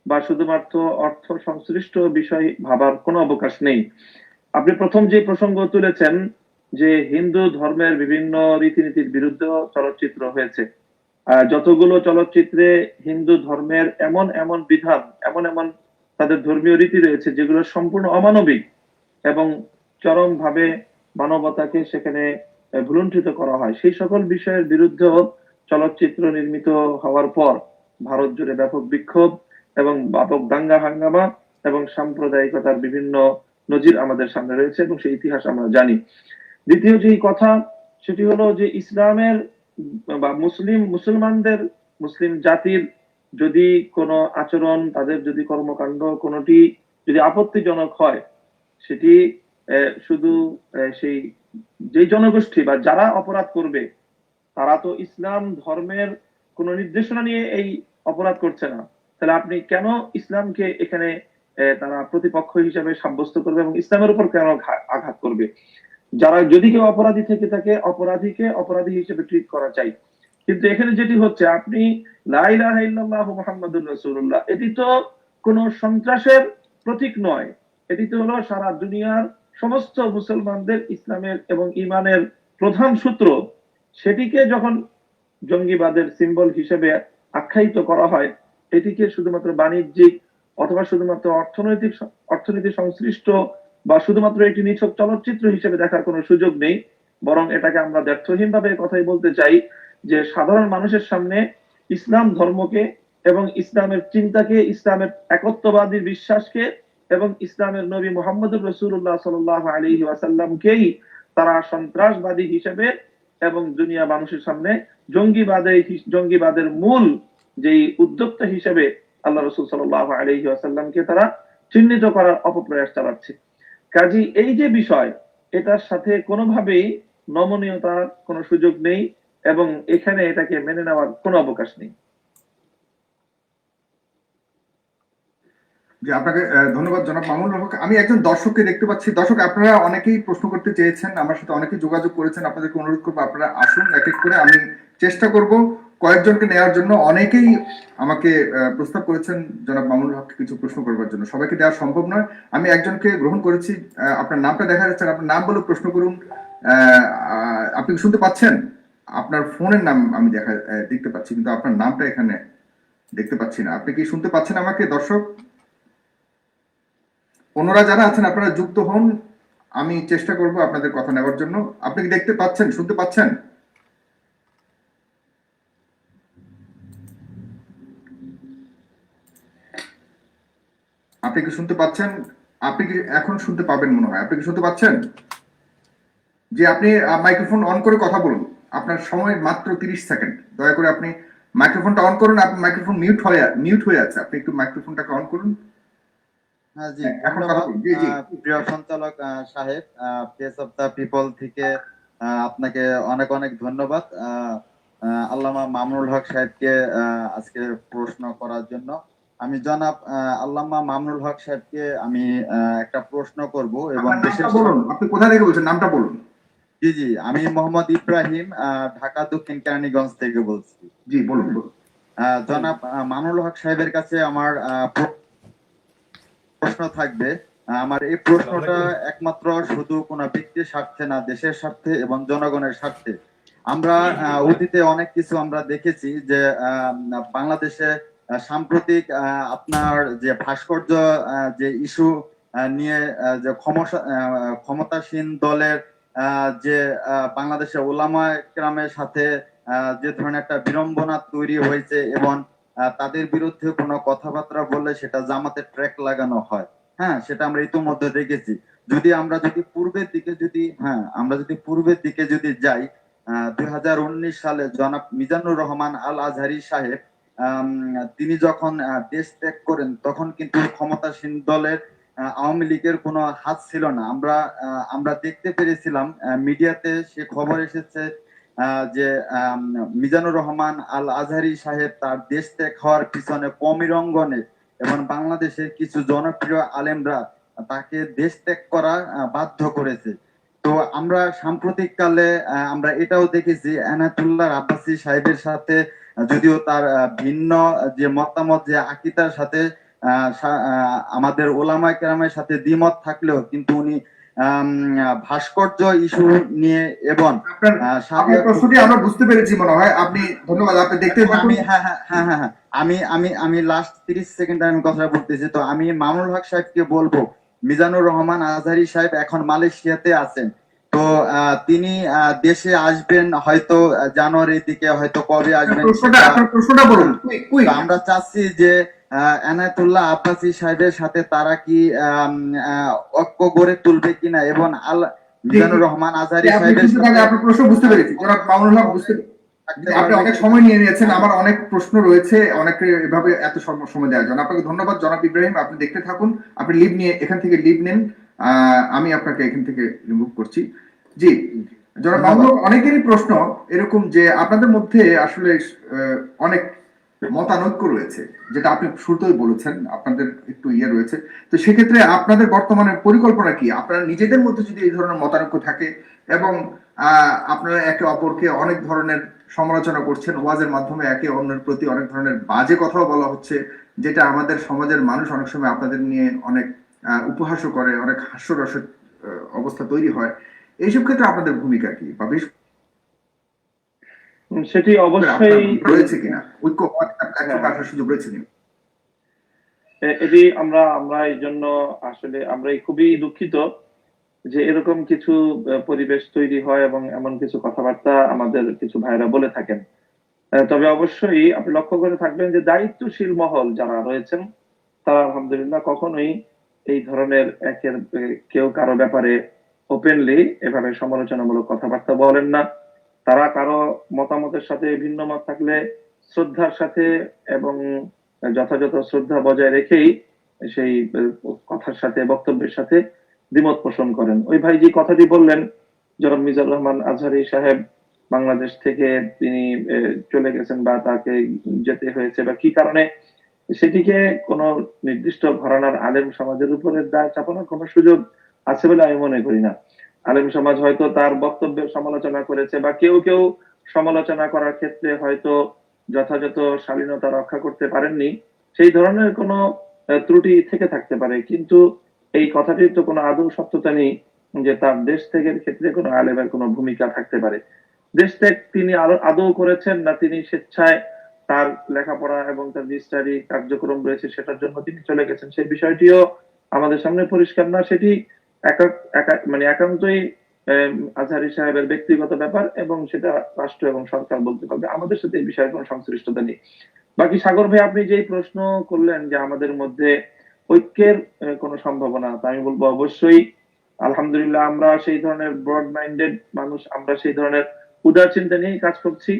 বা শুধুমাত্র অর্থ সংশ্লিষ্ট বিষয় ভাবার কোনো অবকাশ নেই। আপনি প্রথম যে প্রসঙ্গ তুলেছেন যে হিন্দু ধর্মের বিভিন্ন রীতিনীতির বিরুদ্ধে চলচ্চিত্র হয়েছে, যতগুলো চলচ্চিত্রে হিন্দু ধর্মের এমন এমন বিধান, এমন এমন তাদের ধর্মীয় রীতি রয়েছে যেগুলো সম্পূর্ণ অমানবিক এবং চরম ভাবে মানবতাকে সেখানে ভুলুণ্ঠিত করা হয়, সেই সকল বিষয়ের বিরুদ্ধেও চলচ্চিত্র নির্মিত হওয়ার পর ভারত জুড়ে ব্যাপক বিক্ষোভ এবং ব্যাপক দাঙ্গা হাঙ্গামা এবং সাম্প্রদায়িকতার বিভিন্ন নজির আমাদের সামনে রয়েছে এবং সেই ইতিহাস আমরা জানি। দ্বিতীয় যে কথা, সেটি হলো যে ইসলামের বা মুসলমানদের মুসলিম জাতির যদি কোনো আচরণ, তাদের যদি কর্মকাণ্ড কোনোটি যদি আপত্তিজনক হয়, সেটি শুধু সেই যে জনগোষ্ঠী বা যারা অপরাধ করবে তারা তো ইসলাম ধর্মের কোন নির্দেশনা নিয়ে এই অপরাধ করছে না, তাহলে আপনি কেন ইসলামকে এখানে তারা প্রতিপক্ষ হিসেবে সাব্যস্ত করবে এবং ইসলামের উপর কেন আঘাত করবে? যারা যদি কেউ অপরাধী থেকে থাকে, অপরাধীকে অপরাধী হিসেবে ট্রিট করা চাই। কিন্তু এখানে যেটি হচ্ছে, আপনি লা ইলাহা ইল্লাল্লাহু মুহাম্মাদুর রাসূলুল্লাহ, এটি তো কোনো সন্ত্রাসের প্রতীক নয়, এটি তো হলো সারা দুনিয়ার সমস্ত মুসলমানদের ইসলামের এবং ঈমানের প্রধান সূত্র। সেটিকে যখন জঙ্গিবাদের সিম্বল হিসেবে আখ্যায়িত করা হয়, এটিকে শুধুমাত্র বাণিজ্যিক অথবা শুধুমাত্র অর্থনীতি সংশ্লিষ্ট বা শুধুমাত্র একটি নিছক চলচ্চিত্র হিসেবে দেখার কোনো সুযোগ নেই, বরং এটাকে আমরা ব্যর্থহীন ভাবে কথাই বলতে চাই যে সাধারণ মানুষের সামনে ইসলাম ধর্মকে এবং ইসলামের চিন্তাকে, ইসলামের একত্ববাদী বিশ্বাসকে এবং ইসলামের নবী মুহাম্মদুর রাসূলুল্লাহ সাল্লাল্লাহু আলাইহি ওয়াসাল্লামকেই তারা সন্ত্রাসবাদী হিসেবে এবং দুনিয়া মানুষের সামনে জঙ্গিবাদের মূল যেই উদ্যোক্তা হিসেবে আল্লাহ রাসূল সাল্লাল্লাহু আলাইহি ওয়াসাল্লামকে তারা চিহ্নিত করার অপপ্রয়াস চালাচ্ছে। কাজী এই যে বিষয়, এটার সাথে কোনোভাবেই নমনীয়তার কোনো সুযোগ নেই এবং এখানে এটাকে মেনে নেওয়ার কোনো অবকাশ নেই। যে আপনাকে ধন্যবাদ জনাব মামুনুল হক। আমি একজন দর্শককে দেখতে পাচ্ছি। দর্শক, আপনারা অনেকেই প্রশ্ন করতে চেয়েছেন, আমার সাথে অনেকেই যোগাযোগ করেছেন। আপনাদেরকে অনুরোধ করবো আপনারা আসুন, এক এক করে আমি চেষ্টা করব কয়েকজনকে নেওয়ার জন্য। অনেকেই আমাকে প্রস্তাব করেছেন জনাব মামুনুল হককে কিছু প্রশ্ন করবার জন্য, সবাইকে দেওয়া সম্ভব নয়। আমি একজনকে গ্রহণ করেছি। আপনার নামটা দেখা যাচ্ছে, আপনার নাম বলে প্রশ্ন করুন। আপনি শুনতে পাচ্ছেন? আপনার ফোনের নাম আমি দেখতে পাচ্ছি, কিন্তু আপনার নামটা এখানে দেখতে পাচ্ছি না। আপনি কি শুনতে পাচ্ছেন আমাকে দর্শক? অন্যরা যারা আছেন আপনারা যুক্ত হন, আমি চেষ্টা করব আপনাদের কথা নেওয়ার জন্য। আপনি কি দেখতে পাচ্ছেন, শুনতে পাচ্ছেন? আপনি কি শুনতে পাচ্ছেন? আপনি কি এখন শুনতে পাবেন মনে হয়? আপনি কি শুনতে পাচ্ছেন? যে আপনি মাইক্রোফোন অন করে কথা বলুন। আপনার সময় মাত্র 30 সেকেন্ড। দয়া করে আপনি মাইক্রোফোনটা অন করুন। আপনার মাইক্রোফোন মিউট হয়ে আছে। আপনি একটু মাইক্রোফোনটাকে অন করুন। হ্যাঁ জি, ধন্যবাদ প্রিয় সঞ্চালক সাহেব। ফেস অফ দ্য পিপল থেকে আপনাকে অনেক অনেক ধন্যবাদ আল্লামা মামুনুল হক সাহেবকে আজকে প্রশ্ন করার জন্য। আমি জনাব আল্লামা মামুনুল হক সাহেবকে আমি একটা প্রশ্ন করব এবং বলুন, আপনি কোথা থেকে বলছেন, নামটা বলুন। জি জি, আমি মোহাম্মদ ইব্রাহিম, ঢাকা দক্ষিণ কেরানীগঞ্জ থেকে বলছি। জি বলুন। জনাব মামুনুল হক সাহেবের কাছে আমার প্রশ্ন থাকবে। আমার এই প্রশ্নটা একমাত্র শুধু কোনো ব্যক্তির স্বার্থে না, দেশের স্বার্থে এবং জনগণের স্বার্থে। আমরা অতীতে অনেক কিছু আমরা দেখেছি যে বাংলাদেশে সাম্প্রতিক আপনার যে ভাস্কর্য যে ইস্যু নিয়ে যে ক্ষমতাসীন দলের যে বাংলাদেশে ওলামা কেরামের সাথে যে ধরনের একটা বিড়ম্বনা তৈরি হয়েছে এবং তাদের বিরুদ্ধে কোনো কথাবার্তা বললে সেটা জামাতের ট্র্যাক লাগানো হয়। হ্যাঁ, সেটা আমরা ইতিমধ্যে দেখেছি। আমরা যদি পূর্বের দিকে যদি যাই, 2019 সালে জনাব মিজানুর রহমান আল আজহারি সাহেব তিনি যখন দেশ ত্যাগ করেন, তখন কিন্তু ক্ষমতাসীন দলের আওয়ামী লীগের কোনো হাত ছিল না। আমরা দেখতে পেরেছিলাম, মিডিয়াতে সে খবর এসেছে যে মিজানুর রহমান আল আজহারি সাহেব তার দেশ ত্যাগ হওয়ার পিছনে কওমি অঙ্গনে এবং বাংলাদেশের কিছু জনপ্রিয় আলেমরা তাকে দেশ ত্যাগ করা বাধ্য করেছে। তো আমরা সাম্প্রতিক কালে আমরা এটাও দেখেছি, এনায়েতুল্লাহ আব্বাসী সাহেবের সাথে যদিও তার ভিন্ন যে মতামত, যে আকীদার সাথে আমাদের ওলামায়ে কেরামের সাথে দ্বিমত থাকলেও কিন্তু উনি ভাস্কর্য ইস্যু নিয়ে এবং প্রশ্নটি আমরা বুঝতে পেরেছি মনে হয়। আপনি ধন্যবাদ, আপনি দেখতে আমি আমি লাস্ট 30 সেকেন্ড আমি কথা বলতেছি। তো আমি মামুনুল হক সাহেবকে বলবো, মিজানুর রহমান আজহারি সাহেব এখন মালয়েশিয়াতে আছেন। তো তিনি দেশে আসবেন হয়তো জানুয়ারির দিকে, হয়তো কবে আসবেন প্রশ্নটা বলুন। আমরা চাচ্ছি যে এনায়েতুল্লাহ আব্বাসী সাহেবের সাথে তারা কি ঐক্য গড়ে তুলবে কিনা এবং মিজানুর রহমান আজহারি সাহেবের সাথে প্রশ্ন বুঝতে পেরেছি। জনাব মামুনুল হক বুঝতে থাকতে আপনি পারবে অনেক কি? সময় নিয়ে নিয়েছেন, আমার অনেক প্রশ্ন রয়েছে, অনেকে এভাবে এত সময় দেওয়ার জন্য আপনাকে ধন্যবাদ জনাব ইব্রাহিম। আপনি দেখতে থাকুন, আপনি লিভ নিয়ে এখান থেকে লিভ নেন, আমি আপনাকে এখান থেকে রিমুভ করছি। জি জনাব ধন্যবাদ। মাহমুদ, অনেকেরই প্রশ্ন এরকম যে আপনাদের মধ্যে আসলে অনেক মতানৈক্য রয়েছে, যেটা আপনি শুরুতেই বলেছেন, আপনাদের একটু রয়েছে। তো সেক্ষেত্রে আপনাদের বর্তমানে পরিকল্পনা কি? আপনারা নিজেদের মধ্যে যদি এই ধরনের মতানৈক্য থাকে এবং আপনারা একে অপরকে অনেক ধরনের সমালোচনা করছেন, ওয়াজের মাধ্যমে একে অন্যের প্রতি অনেক ধরনের বাজে কথাও বলা হচ্ছে, যেটা আমাদের সমাজের মানুষ অনেক সময় আপনাদের নিয়ে অনেক উপহাসও করে, অনেক হাস্যরসের অবস্থা তৈরি হয়। এইসব ক্ষেত্রে আপনাদের ভূমিকা কি, বা বিশেষ সেটি করে আপনার অবশ্যই রয়েছে কিনা, ঐক্য হ্যাঁ, প্ল্যাটফর্মে আসার সুযোগ রয়েছে কিনা? এটি আমরা আমরা এই জন্য আসলে আমরা খুবই দুঃখিত যে এরকম কিছু পরিবেশ তৈরি হয় এবং এমন কিছু কথাবার্তা আমাদের কিছু ভাইরা বলে থাকেন। তবে অবশ্যই আপনি লক্ষ্য করে থাকবেন যে দায়িত্বশীল মহল যারা রয়েছেন তারা আলহামদুলিল্লাহ কখনোই এই ধরনের কেউ কারো ব্যাপারে ওপেনলি এভাবে সমালোচনামূলক কথাবার্তা বলেন না। তারা কারো মতামতের সাথে ভিন্ন মত থাকলে শ্রদ্ধার সাথে এবং যথাযথ শ্রদ্ধা বজায় রেখেই সেই কথার সাথে বক্তব্যের সাথে দ্বিমত পোষণ করেন। ওই ভাই যে কথাটি বললেন, জনাব মিজানুর রহমান আজহারী সাহেব বাংলাদেশ থেকে তিনি চলে গেছেন বা তাকে যেতে হয়েছে বা কি কারণে, সেটিকে কোনো নির্দিষ্ট ঘরানার আলেম সমাজের উপরে দায় চাপানোর কোনো সুযোগ আছে বলে আমি মনে করি না। আলেম সমাজ হয়তো তার বক্তব্যের সমালোচনা করেছে বা কেউ কেউ সমালোচনা করার ক্ষেত্রে হয়তো যথাযথ শালীনতা রক্ষা করতে পারেননি, সেই ধরনের কোনো ত্রুটি থেকে থাকতে পারে, কিন্তু এই কথাটির তো কোনো আদৌ সত্যতা নেই যে তার দেশ ত্যাগের ক্ষেত্রে কোনো আলেমের কোনো ভূমিকা থাকতে পারে। দেশ ত্যাগ তিনি আদৌ করেছেন না তিনি স্বেচ্ছায় তার লেখাপড়া এবং তার যে স্টাডি কার্যক্রম রয়েছে সেটার জন্য তিনি চলে গেছেন, সেই বিষয়টিও আমাদের সামনে পরিষ্কার না। সেটি মানে একান্তই আজহারী সাহেবের ব্যক্তিগত ব্যাপার এবং সেটা রাষ্ট্র এবং সরকার বলতে পারবে, আমাদের সাথে এই বিষয়ে কোনো সংশ্লিষ্টতা নেই। বাকি সাগর ভাই আপনি যেই প্রশ্ন করলেন যে আমাদের মধ্যে ঐক্যের কোনো সম্ভাবনা, তা আমি বলবো অবশ্যই। আলহামদুলিল্লাহ আমরা সেই ধরনের ব্রড মাইন্ডেড মানুষ, আমরা সেই ধরনের উদার চিন্তা নিয়েই কাজ করছি।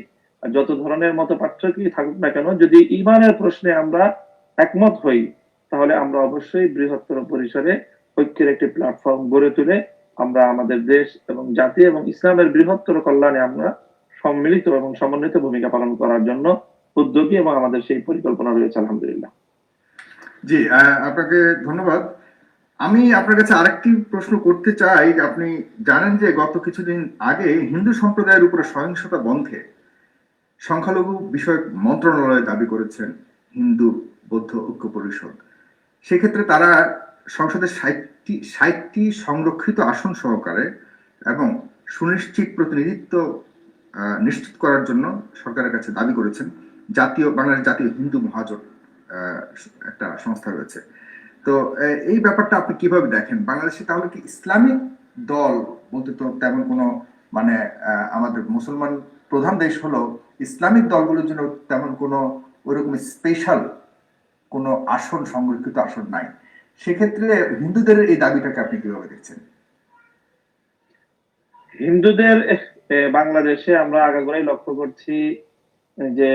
আর যত ধরনের মত পার্থক্যই থাকুক না কেন, যদি ইমানের প্রশ্নে আমরা একমত হই তাহলে আমরা অবশ্যই বৃহত্তর পরিসরে ঐক্যের একটি প্ল্যাটফর্ম গড়ে তুলে আমরা আমাদের দেশ এবং জাতি এবং ইসলামের বৃহত্তর কল্যাণে আমরা সম্মিলিত এবং সমন্বিত ভূমিকা পালন করার জন্য উদ্যোগী এবং আমাদের সেই পরিকল্পনা রয়েছে আলহামদুলিল্লাহ। জি আপনাকে ধন্যবাদ। আমি আপনার কাছে আরেকটি প্রশ্ন করতে চাই। আপনি জানেন যে গত কিছুদিন আগে হিন্দু সম্প্রদায়ের উপরে সহিংসতা বন্ধে সংখ্যালঘু বিষয়ক মন্ত্রণালয় দাবি করেছেন হিন্দু বৌদ্ধ ঐক্য পরিষদ। সেক্ষেত্রে তারা সংসদের 60টি সংরক্ষিত আসন সহকারে এবং সুনিশ্চিত প্রতিনিধিত্ব নিশ্চিত করার জন্য সরকারের কাছে দাবি করেছেন। বাংলাদেশ জাতীয় হিন্দু মহাজোট একটা সংস্থা রয়েছে। তো এই ব্যাপারটা আপনি কিভাবে দেখেন? বাংলাদেশে তাহলে কি ইসলামিক দল বলতে তো তেমন কোনো, মানে আমাদের মুসলমান প্রধান দেশ হলো, ইসলামিক দলগুলোর জন্য তেমন কোনো ওইরকম স্পেশাল কোনো আসন, সংরক্ষিত আসন নাই। সেক্ষেত্রে হিন্দুদের এই দাবিটাকে আপনি কিভাবে দেখছেন? হিন্দুদের বাংলাদেশে আমরা আগাগোড়াই লক্ষ্য করছি যে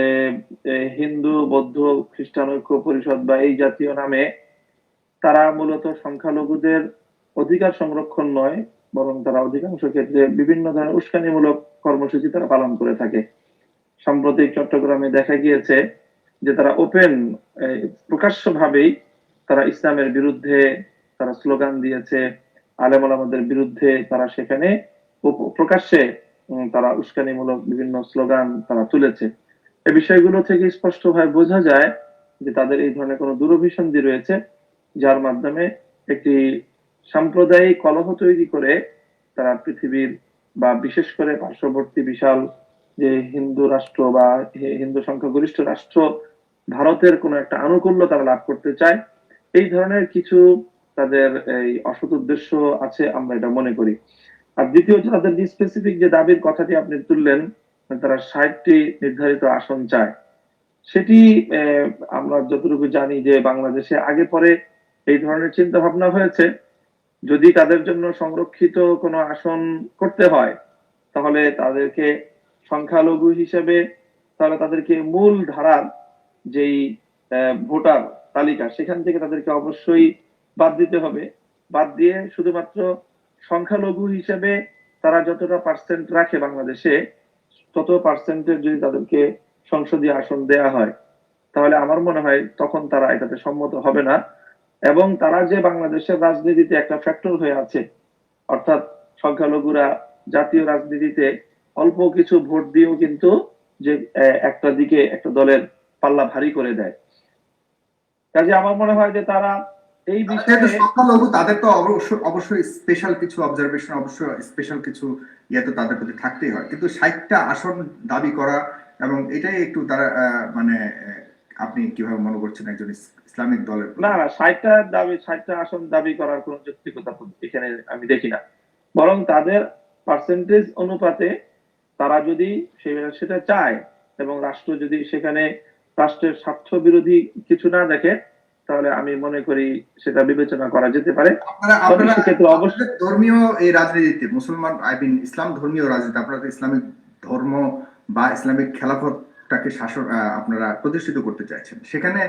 হিন্দু বৌদ্ধ খ্রিস্টান ঐক্য পরিষদ বা এই জাতীয় নামে তারা মূলত সংখ্যালঘুদের অধিকার সংরক্ষণ নয়, বরং তারা অধিকাংশ ক্ষেত্রে বিভিন্ন ধরনের উস্কানিমূলক কর্মসূচি তারা পালন করে থাকে। সম্প্রতি চট্টগ্রামে দেখা গিয়েছে যে তারা ওপেন প্রকাশ্যভাবেই তারা ইসলামের বিরুদ্ধে তারা স্লোগান দিয়েছে, আলেম ওলামাদের বিরুদ্ধে তারা সেখানে প্রকাশ্যে তারা উস্কানিমূলক বিভিন্ন স্লোগান তারা তুলেছে। এই বিষয়গুলো থেকে স্পষ্টভাবে বোঝা যায় যে তাদের এই ধরনের কোনো দূরভিসন্ধি রয়েছে, যার মাধ্যমে একটি সাম্প্রদায়িক কলহ তৈরি করে তারা পৃথিবীর বা বিশেষ করে পার্শ্ববর্তী বিশাল যে হিন্দু রাষ্ট্র বা হিন্দু সংখ্যাগরিষ্ঠ রাষ্ট্র ভারতের কোনো একটা আনুকূল্য তারা লাভ করতে চায়। এই ধরনের কিছু তাদের এই অসৎ উদ্দেশ্য আছে, আমরা এটা মনে করি। আর দ্বিতীয়ত তাদের যে স্পেসিফিক যে দাবির কথাটি আপনি তুললেন, তারা 60টি নির্ধারিত আসন চায়, সেটি আমরা যতটুকু জানি যে বাংলাদেশে আগে পরে এই ধরনের চিন্তা ভাবনা হয়েছে। যদি তাদের জন্য সংরক্ষিত কোনো আসন করতে হয় তাহলে তাদেরকে সংখ্যালঘু হিসেবে, তাহলে তাদেরকে মূল ধারার যেই ভোটার তালিকা সেখান থেকে তাদেরকে অবশ্যই বাদ দিতে হবে। বাদ দিয়ে শুধুমাত্র সংখ্যালঘু হিসেবে তারা যতটা পার্সেন্ট রাখে বাংলাদেশে, তত পার্সেন্টের যদি তাদেরকে সংসদীয় আসন দেয়া হয়, তাহলে আমার মনে হয় তখন তারা এটাতে সম্মত হবে না। এবং তারা যে বাংলাদেশের রাজনীতিতে একটা ফ্যাক্টর হয়ে আছে, অর্থাৎ সংখ্যালঘুরা জাতীয় রাজনীতিতে অল্প কিছু ভোট দিয়েও কিন্তু যে একটা দিকে একটা দলের পাল্লা ভারী করে দেয়। কাজে আমার মনে হয় যে তারা এই বিষয়ে সংখ্যালঘু, তাদের তো অবশ্যই স্পেশাল কিছু অবজারভেশন, অবশ্যই স্পেশাল কিছু ইয়ে তো তাদের প্রতি থাকতেই হয়, কিন্তু 60টা আসন দাবি করা এবং এটাই একটু তারা মানে আপনি কিভাবে মনে করছেন একজন ইসলামিক দলের? না, 60টা আসন দাবি করার কোন যৌক্তিকতা এখানে আমি দেখি না। বরং তাদের পার্সেন্টেজ অনুপাতে তারা যদি সেটা চায় এবং রাষ্ট্র যদি সেখানে রাষ্ট্রের স্বার্থ বিরোধী কিছু না দেখে, তাহলে আমি মনে করি সেটা বিবেচনা করা যেতে পারে। সেক্ষেত্রে অবশ্যই ধর্মীয় এই রাজনীতিতে, মুসলমান ইসলাম ধর্মীয় রাজনীতি, আপনারা তো ইসলামিক ধর্ম বা ইসলামিক খেলাফতটাকে শাসন আপনারা প্রতিষ্ঠিত করতে চাইছেন, সেখানে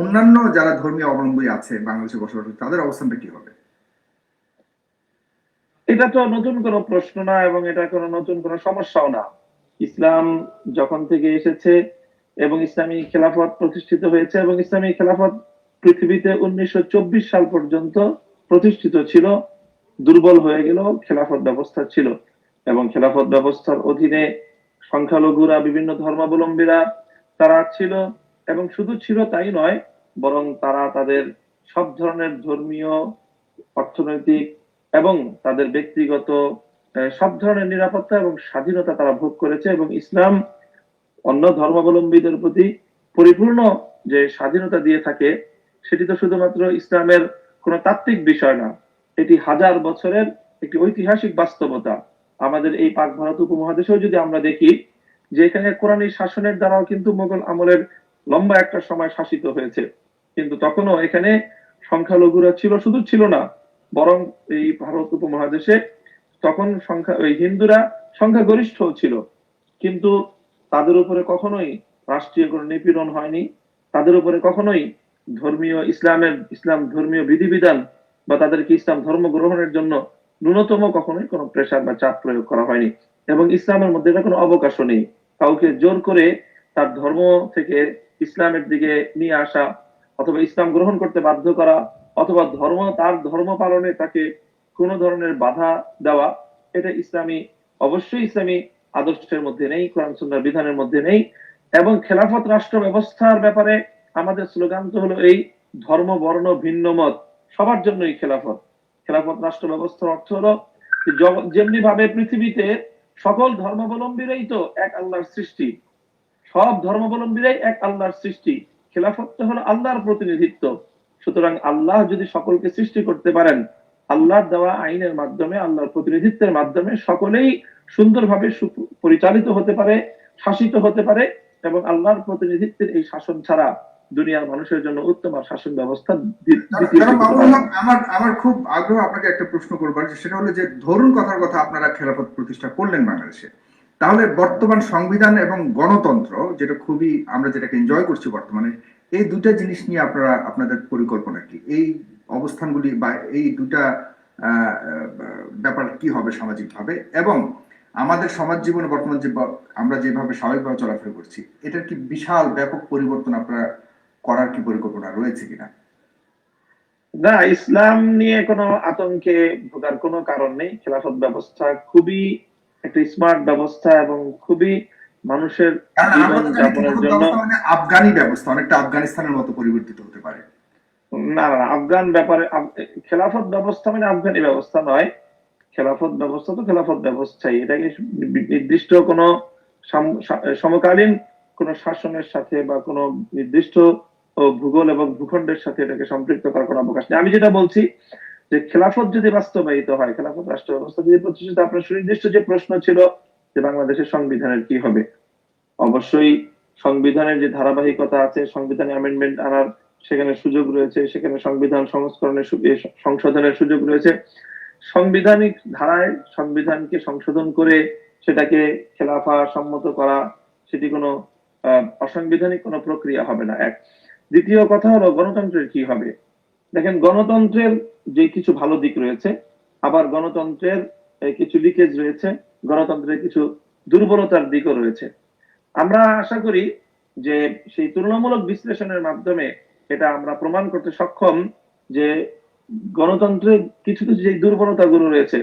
অন্যান্য যারা ধর্মীয় অবলম্বী আছে বাংলাদেশে বসবাস করে, তাদের অবস্থানটা কি হবে? এটা তো নতুন কোনো প্রশ্ন না এবং এটা কোনো নতুন কোনো সমস্যাও না। ইসলাম যখন থেকে এসেছে এবং ইসলামী খেলাফত প্রতিষ্ঠিত হয়েছে, এবং ইসলামী খেলাফত পৃথিবীতে 1924 সাল পর্যন্ত প্রতিষ্ঠিত ছিল, দুর্বল হয়ে গেল খেলাফত ব্যবস্থা ছিল, এবং খেলাফত ব্যবস্থার অধীনে সংখ্যালঘুরা, বিভিন্ন ধর্মাবলম্বীরা তারা ছিল, এবং শুধু ছিল তাই নয়, বরং তারা তাদের সব ধরনের ধর্মীয়, অর্থনৈতিক এবং তাদের ব্যক্তিগত সব ধরনের নিরাপত্তা এবং স্বাধীনতা তারা ভোগ করেছে। এবং ইসলাম অন্য ধর্মাবলম্বীদের প্রতি পরিপূর্ণ যে স্বাধীনতা দিয়ে থাকে, সেটি তো শুধুমাত্র ইসলামের কোনো তাত্ত্বিক বিষয় না, এটি হাজার বছরের একটি ঐতিহাসিক বাস্তবতা। আমাদের এই পাক ভারত উপমহাদেশেও যদি আমরা দেখি যে এখানে কোরআনী শাসনের দ্বারাও কিন্তু মোগল আমলের লম্বা একটা সময় শাসিত হয়েছে, কিন্তু তখনও এখানে সংখ্যালঘুরা শুধু ছিল না, বরং এই ভারত উপমহাদেশে তখন হিন্দুরা সংখ্যাগরিষ্ঠ ছিল, কিন্তু তাদের উপরে কখনোই রাষ্ট্রীয় কোনো নিপীড়ন হয়নি, তাদের উপরে কখনোই ইসলাম ধর্মীয় বিধিবিধান বা তাদেরকে ইসলাম ধর্ম গ্রহণের জন্য ন্যূনতম কখনোই কোনো প্রেসার বা চাপ প্রয়োগ করা হয়নি। এবং ইসলামের মধ্যে এটা কোনো অবকাশও নেই কাউকে জোর করে তার ধর্ম থেকে ইসলামের দিকে নিয়ে আসা, অথবা ইসলাম গ্রহণ করতে বাধ্য করা, অথবা তার ধর্ম পালনে তাকে কোন ধরনের বাধা দেওয়া, এটা অবশ্যই ইসলামী আদর্শের মধ্যে নেই, কোরআন সুন্নাহর বিধানের মধ্যে নেই। এবং খেলাফত রাষ্ট্র ব্যবস্থার ব্যাপারে আমাদের স্লোগান তো হলো এই, ধর্ম বর্ণ ভিন্ন মত সবার জন্যই খেলাফত। খেলাফত রাষ্ট্র ব্যবস্থার অর্থ হলো যেমনি ভাবে পৃথিবীতে সকল ধর্মাবলম্বীরাই তো এক আল্লাহর সৃষ্টি, সব ধর্মাবলম্বীরাই এক আল্লাহর সৃষ্টি, খেলাফত হলো আল্লাহর প্রতিনিধিত্ব। সুতরাং আল্লাহ যদি সকলকে সৃষ্টি করতে পারেন, আল্লাহর দেওয়া আইনের মাধ্যমে, আল্লাহর প্রতিনিধিত্বের মাধ্যমে সকলেই সুন্দরভাবে পরিচালিত হতে পারে, শাসিত হতে পারে, এবং আল্লাহর প্রতিনিধিত্বের এই শাসন ছাড়া দুনিয়ার মানুষের জন্য উত্তম শাসন ব্যবস্থা আমার খুব আগ্রহ আপনাকে একটা প্রশ্ন করবার, সেটা হলো যে ধরুন কথার কথা আপনারা খেলাফত প্রতিষ্ঠা করলেন বাংলাদেশে, তাহলে বর্তমান সংবিধান এবং গণতন্ত্র, যেটা খুবই আমরা যেটাকে এনজয় করছি বর্তমানে, এই দুটা জিনিস নিয়ে আপনাদের পরিকল্পনা কি? এই অবস্থানগুলি বা এই দুটা ব্যাপার কি হবে সামাজিক ভাবে, এবং আমাদের সমাজ জীবনে বর্তমান যে আমরা যেভাবে স্বাভাবিকভাবে চলাফেরা করছি, এটার কি বিশাল ব্যাপক পরিবর্তন আপনারা করার কি পরিকল্পনা রয়েছে কিনা? না, ইসলাম নিয়ে কোনো আতঙ্কে ভোগার কোনো কারণ নেই। খেলাফত ব্যবস্থা খুবই একটা স্মার্ট ব্যবস্থা এবং খুবই মানুষের জীবন যাপনের জন্য আফগানি ব্যবস্থা, অনেকটা আফগানিস্তানের মতো পরিবর্তিত হতে পারে। না, আফগান ব্যাপারে খেলাফত ব্যবস্থা মানে আফগানি ব্যবস্থা নয়। খেলাফত ব্যবস্থা তো খেলাফত ব্যবস্থাই, এটাকে নির্দিষ্ট কোন সমকালীন কোন শাসনের সাথে বা কোন নির্দিষ্ট ভূগোল এবং ভূখণ্ডের সাথে এটাকে সম্পৃক্ত করার কোনো অবকাশ নেই। আমি যেটা বলছি যে খেলাফত যদি বাস্তবায়িত হয়, খেলাফত রাষ্ট্র ব্যবস্থা যদি প্রতিষ্ঠিত, আপনার সুনির্দিষ্ট যে প্রশ্ন ছিল যে বাংলাদেশের সংবিধানের কি হবে, অবশ্যই সংবিধানের যে ধারাবাহিকতা আছে, সংবিধানে অ্যামেন্ডমেন্ট আনার সেখানে সুযোগ রয়েছে, সেখানে সংবিধান সংশোধনের সুযোগ রয়েছে। সাংবিধানিক ধারায় সংবিধানকে সংশোধন করে সেটাকে খেলাফা সম্মত করা সেটি কোনো অসাংবিধানিক কোনো প্রক্রিয়া হবে না। এক। দ্বিতীয় কথা হলো গণতন্ত্রের কি হবে। দেখেন, গণতন্ত্রের যে কিছু ভালো দিক রয়েছে, আবার গণতন্ত্রের কিছু লিকেজ রয়েছে, গণতন্ত্রের কিছু দুর্বলতার দিকও রয়েছে। আমরা আশা করি যে সেই তুলনামূলক বিশ্লেষণের মাধ্যমে এটা আমরা প্রমাণ করতে সক্ষম যে গণতন্ত্রের কিছু কিছু যে দুর্বলতাগুলো রয়েছে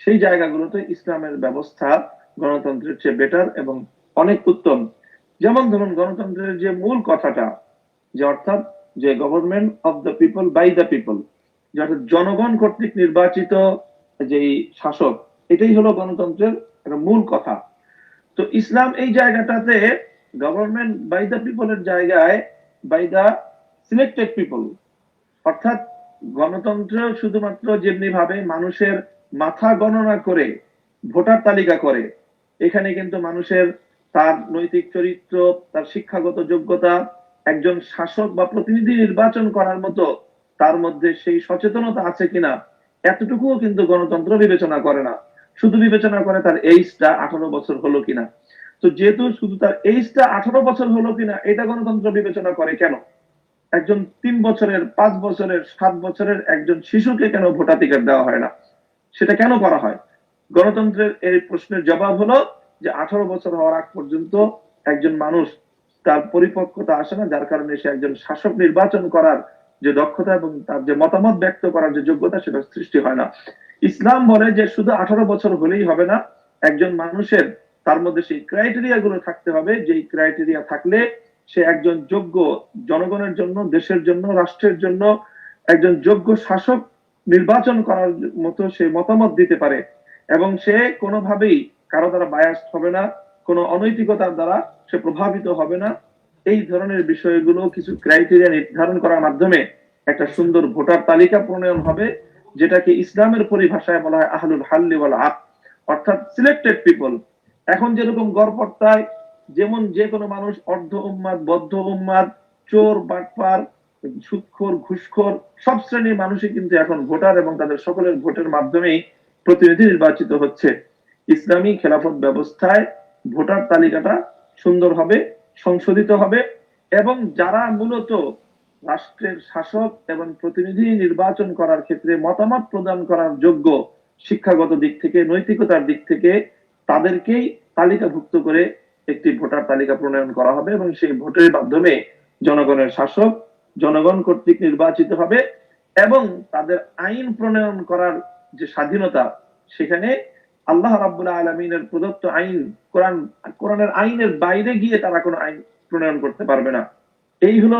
সেই জায়গাগুলোতে ইসলামের ব্যবস্থা গণতন্ত্রের চেয়ে বেটার এবং অনেক উত্তম। যেমন ধরুন, গণতন্ত্রের যে মূল কথাটা, যে অর্থাৎ যে government of the people by the people, যে অর্থাৎ জনগণ কর্তৃক নির্বাচিত যেই শাসক, এটাই হলো গণতন্ত্রের একটা মূল কথা। তো ইসলাম এই জায়গাটাতে গভর্নমেন্ট বাই দ্য পিপলের জায়গায় বাই দ্য সিলেক্টেড পিপল, অর্থাৎ গণতন্ত্র শুধুমাত্র যেমনি ভাবে মানুষের মাথা গণনা করে ভোটার তালিকা করে, এখানে কিন্তু মানুষের তার নৈতিক চরিত্র, তার শিক্ষাগত যোগ্যতা, একজন শাসক বা প্রতিনিধি নির্বাচন করার মতো তার মধ্যে সেই সচেতনতা আছে কিনা, এতটুকুও কিন্তু গণতন্ত্র বিবেচনা করে না। শুধু বিবেচনা করে তার এইজটা 18 বছর হলো কিনা। তো যেহেতু শুধু তার এইজটা 18 বছর হলো কিনা এটা গণতন্ত্র বিবেচনা করে কেন, একজন 3 বছরের, 5 বছরের, 7 বছরের একজন শিশুকে কেন ভোটাধিকার দেওয়া হয় না, সেটা কেন করা হয়? গণতন্ত্রের এই প্রশ্নের জবাব হলো যে 18 বছর হওয়ার আগ পর্যন্ত একজন মানুষ তার পরিপক্কতা আসে না, যার কারণে সে একজন শাসক নির্বাচন করার যে দক্ষতা এবং তার যে মতামত ব্যক্ত করার যে যোগ্যতা সেটা সৃষ্টি হয় না। ইসলাম বলে যে শুধু 18 বছর হলেই হবে না, একজন মানুষের তার মধ্যে সেই ক্রাইটেরিয়া গুলো থাকতে হবে, যেই ক্রাইটেরিয়া থাকলে সে একজন যোগ্য, জনগণের জন্য, দেশের জন্য, রাষ্ট্রের জন্য একজন যোগ্য শাসক নির্বাচন করার মতো সে মতামত দিতে পারে এবং সে কোনোভাবেই কারো দ্বারা বায়াসড হবে না, কোনো অনৈতিকতার দ্বারা সে প্রভাবিত হবে না। এই ধরনের বিষয়গুলো কিছু ক্রাইটেরিয়া নির্ধারণ করার মাধ্যমে একটা সুন্দর ভোটার তালিকা প্রণয়ন হবে, যেটাকে ইসলামের পরিভাষায় বলা হয় আহলুল হাল্লি ওয়াল আকদ, অর্থাৎ সিলেক্টেড পিপল। এখন যেরকম গড়পড়তায় যেমন যে কোনো মানুষ অর্ধ উম্মাদ, বদ্ধ উম্মাদ, চোর, বাটপার, সুদখোর, ঘুষখোর সব শ্রেণীর মানুষই কিন্তু এখন ভোটার এবং তাদের সকলের ভোটের মাধ্যমেই প্রতিনিধি নির্বাচিত হচ্ছে। ইসলামী খেলাফত ব্যবস্থায় ভোটার তালিকাটা সুন্দর হবে, সংশোধিত হবে এবং যারা মূলত রাষ্ট্রের শাসক এবং প্রতিনিধি নির্বাচন করার ক্ষেত্রে মতামত প্রদান করার যোগ্য, শিক্ষাগত দিক থেকে, নৈতিকতার দিক থেকে, তাদেরকেই তালিকাভুক্ত করে একটি ভোটার তালিকা প্রণয়ন করা হবে এবং সেই ভোটের মাধ্যমে জনগণের শাসক জনগণ কর্তৃক নির্বাচিত হবে এবং তাদের আইন প্রণয়ন করার যে স্বাধীনতা, সেখানে আল্লাহ রাব্বুল আলামিনের প্রদত্ত আইন, কোরআনের আইনের বাইরে গিয়ে তারা কোনো আইন প্রণয়ন করতে পারবে না। এই হলো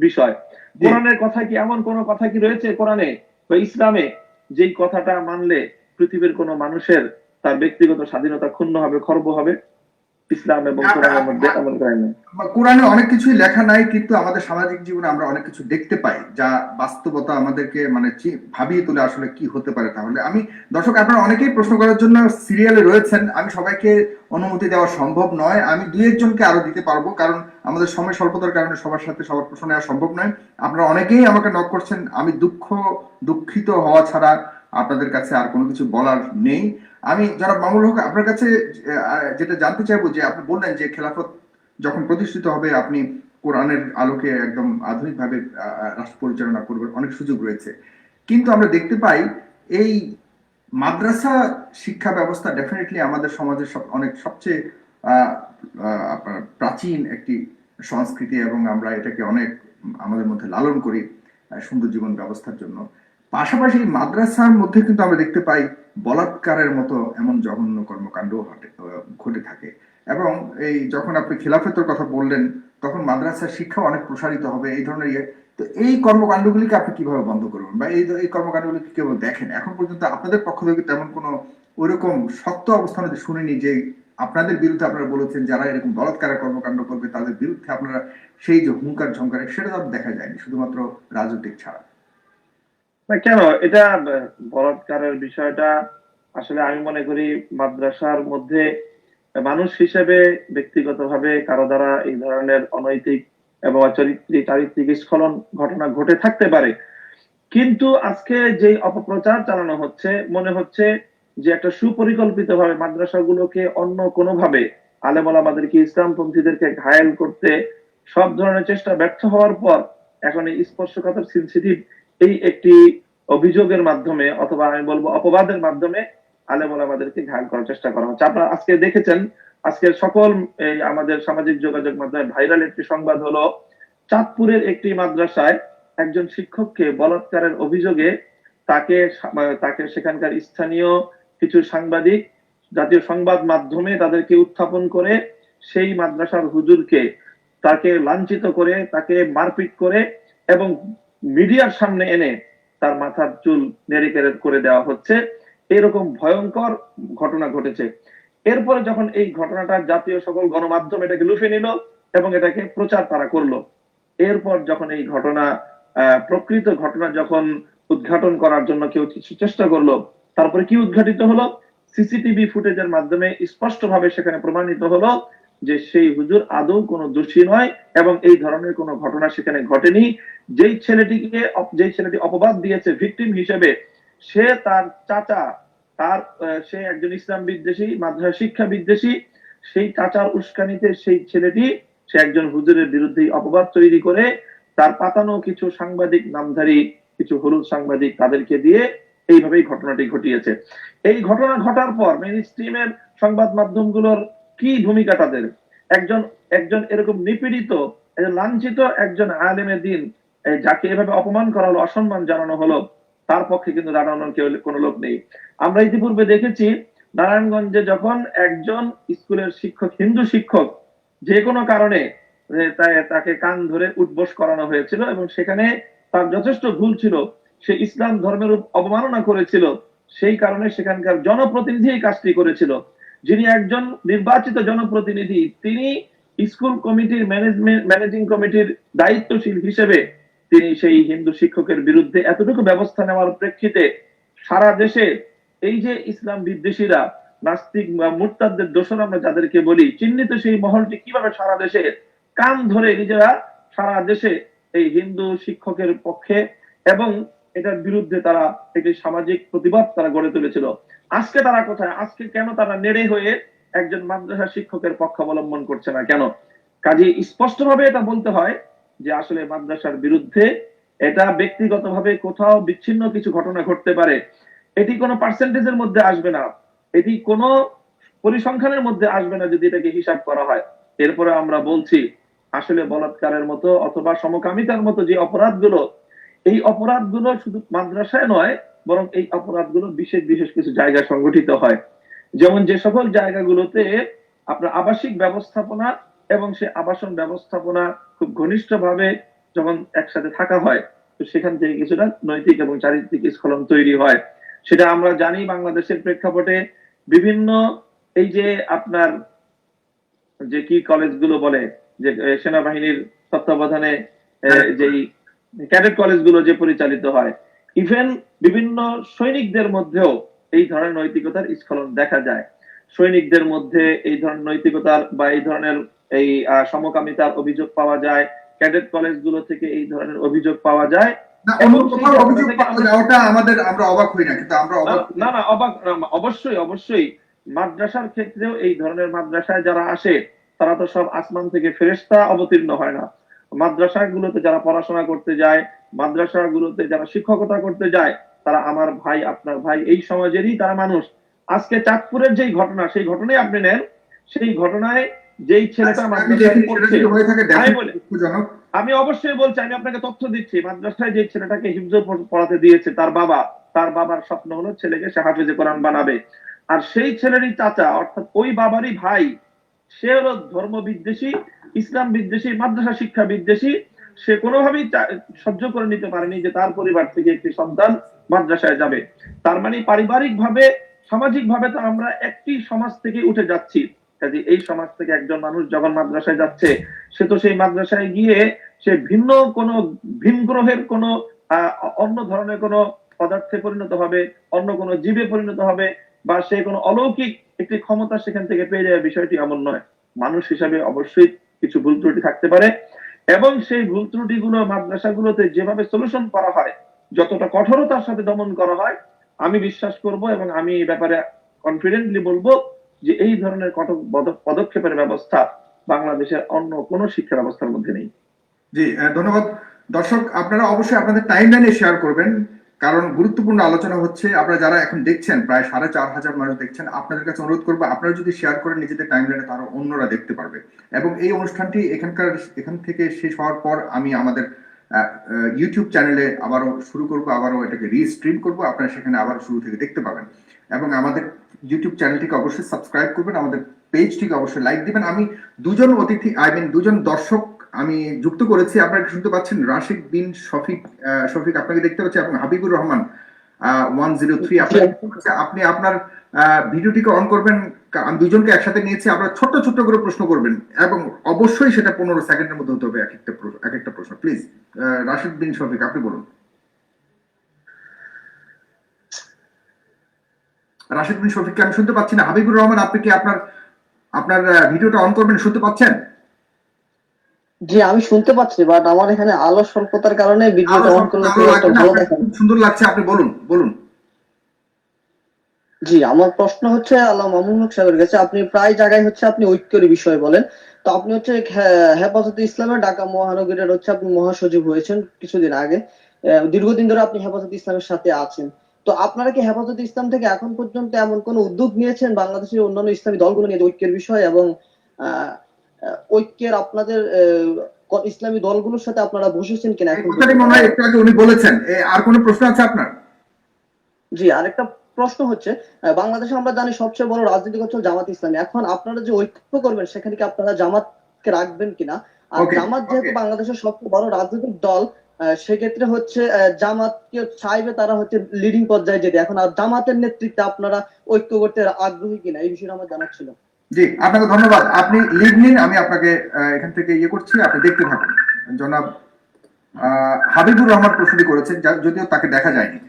বিষয়। কোরআনের কথা কি, এমন কোন কথা কি রয়েছে কোরআনে বা ইসলামে যেই কথাটা মানলে পৃথিবীর কোন মানুষের তার ব্যক্তিগত স্বাধীনতা ক্ষুণ্ণ হবে, খর্ব হবে? ইসলাম এবং কোরআনের মধ্যে এমন করে না। কোরআনে অনেক কিছুই লেখা নাই, কিন্তু আমাদের সামাজিক জীবনে আমরা অনেক কিছু দেখতে পাই যা বাস্তবতা আমাদেরকে মানে ভাবিয়ে তোলে আসলে কি হতে পারে। তাহলে আমি, দর্শক আপনারা অনেকেই প্রশ্ন করার জন্য সিরিয়ালে রয়েছেন, আমি সবাইকে অনুমতি দেওয়া সম্ভব নয়, আমি দুই একজনকে আরো দিতে পারবো, কারণ আমাদের সময় স্বল্পতার কারণে সবার সাথে সবার প্রশ্ন নেওয়া সম্ভব নয়। আপনারা অনেকেই আমাকে নক করছেন, আমি দুঃখিত হওয়া ছাড়া আপনাদের কাছে আর কোনো কিছু বলার নেই। আমি যারা মামুল হক আপনার কাছে যেটা জানতে চাইবো, যে আপনি বললেন যে খেলাফত যখন প্রতিষ্ঠিত হবে আপনি কোরআনের আলোকে একদম আধুনিকভাবে রাষ্ট্র পরিচালনা করবেন, অনেক সুযোগ রয়েছে, কিন্তু আমরা দেখতে পাই এই মাদ্রাসা শিক্ষা ব্যবস্থা ডেফিনেটলি আমাদের সমাজের সবচেয়ে আপনার প্রাচীন একটি সংস্কৃতি এবং আমরা এটাকে অনেক আমাদের মধ্যে লালন করি সুন্দর জীবন ব্যবস্থার জন্য। পাশাপাশি মাদ্রাসার মধ্যে কিন্তু আমরা দেখতে পাই বলাৎকারের মতো এমন জঘন্য কর্মকাণ্ড ঘটে থাকে। এবং এই যখন আপনি খিলাফতের কথা বললেন তখন মাদ্রাসার শিক্ষা অনেক প্রসারিত হবে এই ধরনের তো এই কর্মকাণ্ডগুলিকে আপনি কিভাবে বন্ধ করবেন, বা এই কর্মকাণ্ডগুলিকে কেবল দেখেন? এখন পর্যন্ত আপনাদের পক্ষ থেকে তেমন কোনো ওইরকম শক্ত অবস্থানে শুনিনি যে আপনাদের বিরুদ্ধে আপনারা বলেছেন যারা এরকম বলাৎকারের কর্মকাণ্ড করবে তাদের বিরুদ্ধে আপনারা সেই যে হুঙ্কার ঝঙ্কার, সেটা তো দেখা যায়নি, শুধুমাত্র রাজনৈতিক ছাড়া। না কেন, এটা বলাৎকারের বিষয়টা আসলে আমি মনে করি মাদ্রাসার মধ্যে মানুষ হিসেবে ব্যক্তিগতভাবে কারো দ্বারা এই ধরনের অনৈতিক এবং চারিত্রিক স্খলন ঘটনা ঘটে থাকতে পারে, কিন্তু আজকে যে অপপ্রচার চালানো হচ্ছে মনে হচ্ছে যে একটা সুপরিকল্পিত ভাবে মাদ্রাসাগুলোকে অন্য কোনোভাবে আলেম ওলামাদেরকে ইসলামপন্থীদেরকে ঘায়েল করতে সব ধরনের চেষ্টা ব্যর্থ হওয়ার পর এখন এই স্পর্শকাতর সেনসিটিভ এই একটি অভিযোগের মাধ্যমে অথবা আমি বলবো অপবাদের মাধ্যমে আলেম ওলামাদেরকে ঘায়েল করার চেষ্টা করা হচ্ছে। আপনারা আজকে দেখেছেন, আজকে সকল এই আমাদের সামাজিক যোগাযোগ মাধ্যমে ভাইরাল একটি সংবাদ হলো চাঁদপুরের একটি মাদ্রাসায় একজন শিক্ষককে বলাৎকারের অভিযোগে তাকে তাকে সেখানকার স্থানীয় কিছু সাংবাদিক জাতীয় সংবাদ মাধ্যমে তাদেরকে উত্থাপন করে সেই মাদ্রাসার হুজুরকে তাকে লাঞ্ছিত করে, তাকে মারপিট করে এবং মিডিয়ার সামনে এনে তার মাথার চুল নেড়ে করে দেওয়া হচ্ছে। এরকম ভয়ঙ্কর ঘটনা ঘটেছে। এরপরে যখন এই ঘটনাটা জাতীয় সকল গণমাধ্যম এটাকে লুফে নিল এবং এটাকে প্রচার তারা করলো, এরপর যখন এই ঘটনা প্রকৃত ঘটনা যখন উদ্ঘাটন করার জন্য কেউ কিছু চেষ্টা করলো, তারপরে কি উদ্ঘাটিত হলো? সিসিটিভি ফুটেজের মাধ্যমে স্পষ্টভাবে সেখানে প্রমাণিত হলো যে সেই হুজুর আদৌ কোনো দোষী নয় এবং এই ধরনের কোনো ঘটনা সেখানে ঘটেনি। যেই ছেলেটি অপবাদ দিয়েছে ভিকটিম হিসেবে, সে তার চাচা, সে একজন ইসলাম বিদ্বেষী, মাদ্রাসা শিক্ষা বিদ্বেষী, সেই চাচার উস্কানিতে সেই ছেলেটি সে একজন হুজুরের বিরুদ্ধে অপবাদ তৈরি করে তার পাতানো কিছু সাংবাদিক, নামধারী কিছু হলুদ সাংবাদিক, তাদেরকে দিয়ে এইভাবেই ঘটনাটি ঘটিয়েছে। এই ঘটনা ঘটার পর মেইন স্ট্রিমের সংবাদ মাধ্যমগুলোর কি ভূমিকা তাদের? একজন এরকম নিপীড়িত, লাঞ্ছিত একজন আলেমে দ্বীন যাকে এভাবে অপমান করা হলো, অসম্মান জানানো হলো, তার পক্ষে কিন্তু দাঁড়ানোর কেউ কোনো লোক নেই। আমরা ইতিপূর্বে দেখেছি নারায়ণগঞ্জে যখন একজন স্কুলের শিক্ষক, হিন্দু শিক্ষক, যে কোনো কারণে তাকে কান ধরে উঠবোস করানো হয়েছিল এবং সেখানে তার যথেষ্ট ভুল ছিল, সে ইসলাম ধর্মের অবমাননা করেছিল, সেই কারণে সেখানকার জনপ্রতিনিধি এই কাজটি করেছিল। যিনি একজন নির্বাচিত জনপ্রতিনিধি, তিনি স্কুল কমিটির ম্যানেজিং কমিটির দায়িত্বশীল হিসেবে তিনি সেই হিন্দু শিক্ষকের বিরুদ্ধে এতটুকু ব্যবস্থা নেওয়ার প্রেক্ষিতে সারা দেশে এই যে ইসলাম বিদ্বেষীরা, নাস্তিক বা মুরতাদদের দোষর আমরা যাদেরকে বলি, চিহ্নিত সেই মহলটি কিভাবে সারা দেশে কান ধরে নিজেরা সারা দেশে এই হিন্দু শিক্ষকের পক্ষে এবং এটার বিরুদ্ধে তারা একটি সামাজিক প্রতিবাদ তারা গড়ে তুলেছিল। আজকে তারা কোথায়? আজকে কেন তারা নেড়ে হয়ে একজন মাদ্রাসা শিক্ষকের পক্ষ অবলম্বন করছে না কেন? কাজে স্পষ্টভাবে এটা বলতে হয় যে আসলে মাদ্রাসার বিরুদ্ধে এটা ব্যক্তিগতভাবে কোথাও বিচ্ছিন্ন কিছু ঘটনা ঘটতে পারে, এটি কোনো পার্সেন্টেজের মধ্যে আসবে না, এটি কোনো পরিসংখ্যানের মধ্যে আসবে না যদি এটাকে হিসাব করা হয়। এরপরে আমরা বলছি আসলে বলাৎকারের মতো অথবা সমকামিতার মতো যে অপরাধগুলো, এই অপরাধগুলো শুধু মাদ্রাসায় নয়, বরং এই অপরাধগুলো বিশেষ বিশেষ কিছু জায়গায় সংগঠিত হয়। যেমন যে সকল জায়গাগুলোতে আপনার আবাসিক ব্যবস্থাপনা এবং সে আবাসন ব্যবস্থাপনা খুব ঘনিষ্ঠভাবে যখন একসাথে থাকা হয়, তো সেখান থেকে কিছুটা নৈতিক এবং চারিত্রিক স্খলন তৈরি হয়। সেটা আমরা জানি বাংলাদেশের প্রেক্ষাপটে বিভিন্ন এই যে আপনার যে কি কলেজগুলো বলে যে সেনাবাহিনীর তত্ত্বাবধানে যেই ক্যাডেট কলেজগুলো যে পরিচালিত হয়, ইভেন বিভিন্ন সৈনিকদের মধ্যেও এই ধরনের নৈতিকতার স্খলন দেখা যায়। সৈনিকদের মধ্যে এই ধরনের নৈতিকতার বা এই ধরনের এই সমকামিতার অভিযোগ পাওয়া যায়, ক্যাডেট কলেজগুলো থেকে এই ধরনের অভিযোগ পাওয়া যায়। আমরা অবাক হই না, কিন্তু আমরা অবাক অবশ্যই অবশ্যই মাদ্রাসার ক্ষেত্রেও এই ধরনের মাদ্রাসায় যারা আসে তারা তো সব আসমান থেকে ফেরেশতা অবতীর্ণ হয় না। মাদ্রাসাগুলোতে যারা পড়াশোনা করতে যায়, মাদ্রাসাগুলোতে যারা শিক্ষকতা করতে যায়, তারা আমার ভাই, আপনার ভাই, এই সমাজেরই তারা মানুষ। আজকে চাঁদপুরের যেই ঘটনা, সেই ঘটনায় আপনি নেন, সেই ঘটনায় যেই ছেলেটা মাদ্রাসায় পড়ছে, আমি অবশ্যই বলছি, আমি আপনাকে তথ্য দিচ্ছি, মাদ্রাসায় যে ছেলেটাকে হিফজ পড়াতে দিয়েছে তার বাবার স্বপ্ন হলো ছেলেকে সে হাফেজে কোরআন বানাবে। আর সেই ছেলেরই চাচা, অর্থাৎ ওই বাবারই ভাই, সে হলো ধর্ম বিদ্বেষী, ইসলাম বিদ্বেষী, মাদ্রাসা শিক্ষা বিদ্বেষী। সে কোনোভাবেই সহ্য করে নিতে পারেনি যে তার পরিবার থেকে একটি সন্তান মাদ্রাসায় যাবে। তার মানে পারিবারিক ভাবে, সামাজিক ভাবে তো আমরা একটি সমাজ থেকে উঠে যাচ্ছি। কাজে এই সমাজ থেকে একজন মানুষ যখন মাদ্রাসায় যাচ্ছে, সে তো সেই মাদ্রাসায় গিয়ে সে ভিন্ন কোন ভিন গ্রহের কোন অন্য ধরনের কোন পদার্থে পরিণত হবে, অন্য কোন জীবে পরিণত হবে, বা সে কোনো অলৌকিক একটি ক্ষমতা সেখান থেকে পেয়ে যাবে, বিষয়টি এমন নয়। মানুষ হিসাবে অবশ্যই কিছু ভুল ত্রুটি থাকতে পারে এবং সেই ভুল ত্রুটিগুলো মাদ্রাসাগুলোতে যেভাবে সলিউশন করা হয়, যতটা কঠোরতার সাথে দমন করা হয়, আমি বিশ্বাস করব এবং আমি এই ব্যাপারে কনফিডেন্টলি বলবো যে এই ধরনের কঠোর পদক্ষেপের ব্যবস্থা বাংলাদেশের অন্য কোনো শিক্ষা ব্যবস্থার মধ্যে নেই। জি, ধন্যবাদ। দর্শক, আপনারা অবশ্যই আপনাদের টাইমলাইনে শেয়ার করবেন, কারণ গুরুত্বপূর্ণ আলোচনা হচ্ছে। আপনারা যারা এখন দেখছেন, প্রায় 4,500 মানুষ দেখছেন, আপনাদের কাছে অনুরোধ করবো আপনারা যদি শেয়ার করেন নিজেদের টাইমলাইনে, তারা অন্যরা দেখতে পারবে। এবং এই অনুষ্ঠানটি এখান থেকে শেষ হওয়ার পর আমি আমাদের ইউটিউব চ্যানেলে আবারও শুরু করবো, আবারও এটাকে রিস্ট্রিম করবো, আপনারা সেখানে আবার শুরু থেকে দেখতে পাবেন। এবং আমাদের ইউটিউব চ্যানেলটিকে অবশ্যই সাবস্ক্রাইব করবেন, আমাদের পেজটিকে অবশ্যই লাইক দিবেন। আমি দুজন দর্শক আমি যুক্ত করেছি, আপনারা শুনতে পাচ্ছেন, রাশিদ বিন শফিক আপনাকে দেখতে পাচ্ছি, এবং হাবিবুর রহমান 103 আপনি আপনার ভিডিওটিকে অন করবেন। আমি দুজনকে একসাথে নিয়েছি, আপনারা ছোট্ট ছোট্ট করে প্রশ্ন করবেন, এবং অবশ্যই সেটা 15 সেকেন্ডের মধ্যে হতে হবে এক একটা প্রশ্ন। প্লিজ, রাশিদ বিন শফিক আপনি বলুন। রাশিদ বিন শফিককে আমি শুনতে পাচ্ছি না। হাবিবুর রহমান, আপনি কি আপনার ভিডিওটা অন করবেন? শুনতে পাচ্ছেন? জি, আমি শুনতে পাচ্ছি, বাট আমার এখানে আলো স্বল্পতার কারণে ভিডিওটা অন করলে খুব একটা ভালো দেখেন। খুব সুন্দর লাগছে, আপনি বলুন। জি, আমার প্রশ্ন হচ্ছে আল্লাহ মামুন হক সাহেবের কাছে। আপনি প্রায় জায়গায় হচ্ছে আপনি ঐক্যের বিষয় বলেন, তো আপনি হচ্ছে হেফাজতে ইসলামের ঢাকা মহানগরের হচ্ছে আপনি মহাসচিব হয়েছেন কিছুদিন আগে। দীর্ঘদিন ধরে আপনি হেফাজতে ইসলামের সাথে আছেন। তো আপনারা কি হেফাজতে ইসলাম থেকে এখন পর্যন্ত এমন কোন উদ্যোগ নিয়েছেন বাংলাদেশের অন্যান্য ইসলামী দলগুলো নিয়ে ঐক্যের বিষয়, এবং ঐক্যের আপনাদের ইসলামী দলগুলোর সাথে আপনারা বসেছেন কিনা এখন কথাটি মনে হয় একটু আগে উনি বলেছেন। আর কোনো প্রশ্ন আছে আপনার? জি, আরেকটা প্রশ্ন হচ্ছে, বাংলাদেশে আমরা জানি সবচেয়ে বড় রাজনৈতিক দল জামাত ইসলামী। এখন আপনারা যে ঐক্য করবেন, সেখানে কি আপনারা জামাতকে রাখবেন কিনা? আর জামাত যেহেতু বাংলাদেশের সবচেয়ে বড় রাজনৈতিক দল, সেক্ষেত্রে হচ্ছে জামাতকে চাইবে তারা হচ্ছে লিডিং পর্যায়ে যেতে। এখন আর জামাতের নেতৃত্বে আপনারা ঐক্য করতে আগ্রহী কিনা, এই বিষয়ে আমার জানার ছিল। জি, আপনাকে ধন্যবাদ। আপনি লিড নিন, আমি আপনাকে এখান থেকে করছি, আপনি দেখতে থাকুন। জনাব হাবিবুর রহমান প্রশ্নটি করেছেন, যদিও তাকে দেখা যায়নি।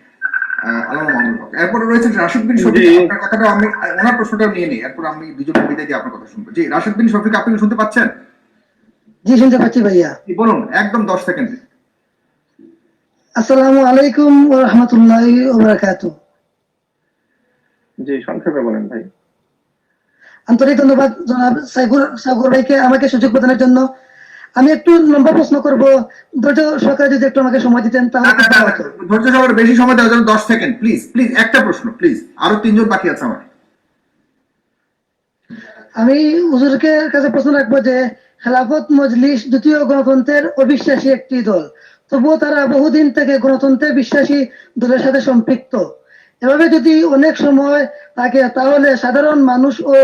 আল্লামা মামুনুল হক, এরপরে রয়েছেন রাশিদ বিন শফিক। আপনার কথাটা আমি ওনার প্রশ্নটাও নিয়ে নিই, এরপর আমি দুজনের বিদায় দিয়ে আপনার কথা শুনবো। জি, রাশিদ বিন শফিক, আপনি কি শুনতে পাচ্ছেন? জি, শুনতে পাচ্ছি ভাইয়া। বলুন, একদম 10 সেকেন্ডে। আসসালামু আলাইকুম ওয়া রাহমাতুল্লাহি ওয়া বারাকাতুহু। জি, সংক্ষেপে বলেন ভাই। আন্তরিক ধন্যবাদ জনাব সাইফুর ভাইকে আমাকে সুযোগ প্রদানের জন্য। আমি একটু লম্বা প্রশ্ন করব, ধৈর্য সহকারে যদি একটু আমাকে সময় দিতেন তাহলে খুব ভালো হতো। ধৈর্য সহকারে বেশি সময় দেওয়ার জন্য 10 সেকেন্ড প্লিজ। একটা প্রশ্ন প্লিজ, আরো 3 জন বাকি আছে আমার। আমি হুজুরকে কাছে প্রশ্ন রাখবো যে খেলাফত মজলিস দ্বিতীয় গণতন্ত্রের অবিশ্বাসী একটি দল, তবুও তারা বহুদিন থেকে গণতন্ত্রে বিশ্বাসী দলের সাথে সম্পৃক্ত। এভাবে যদি অনেক সময় থাকে, তাহলে সাধারণ মানুষ ও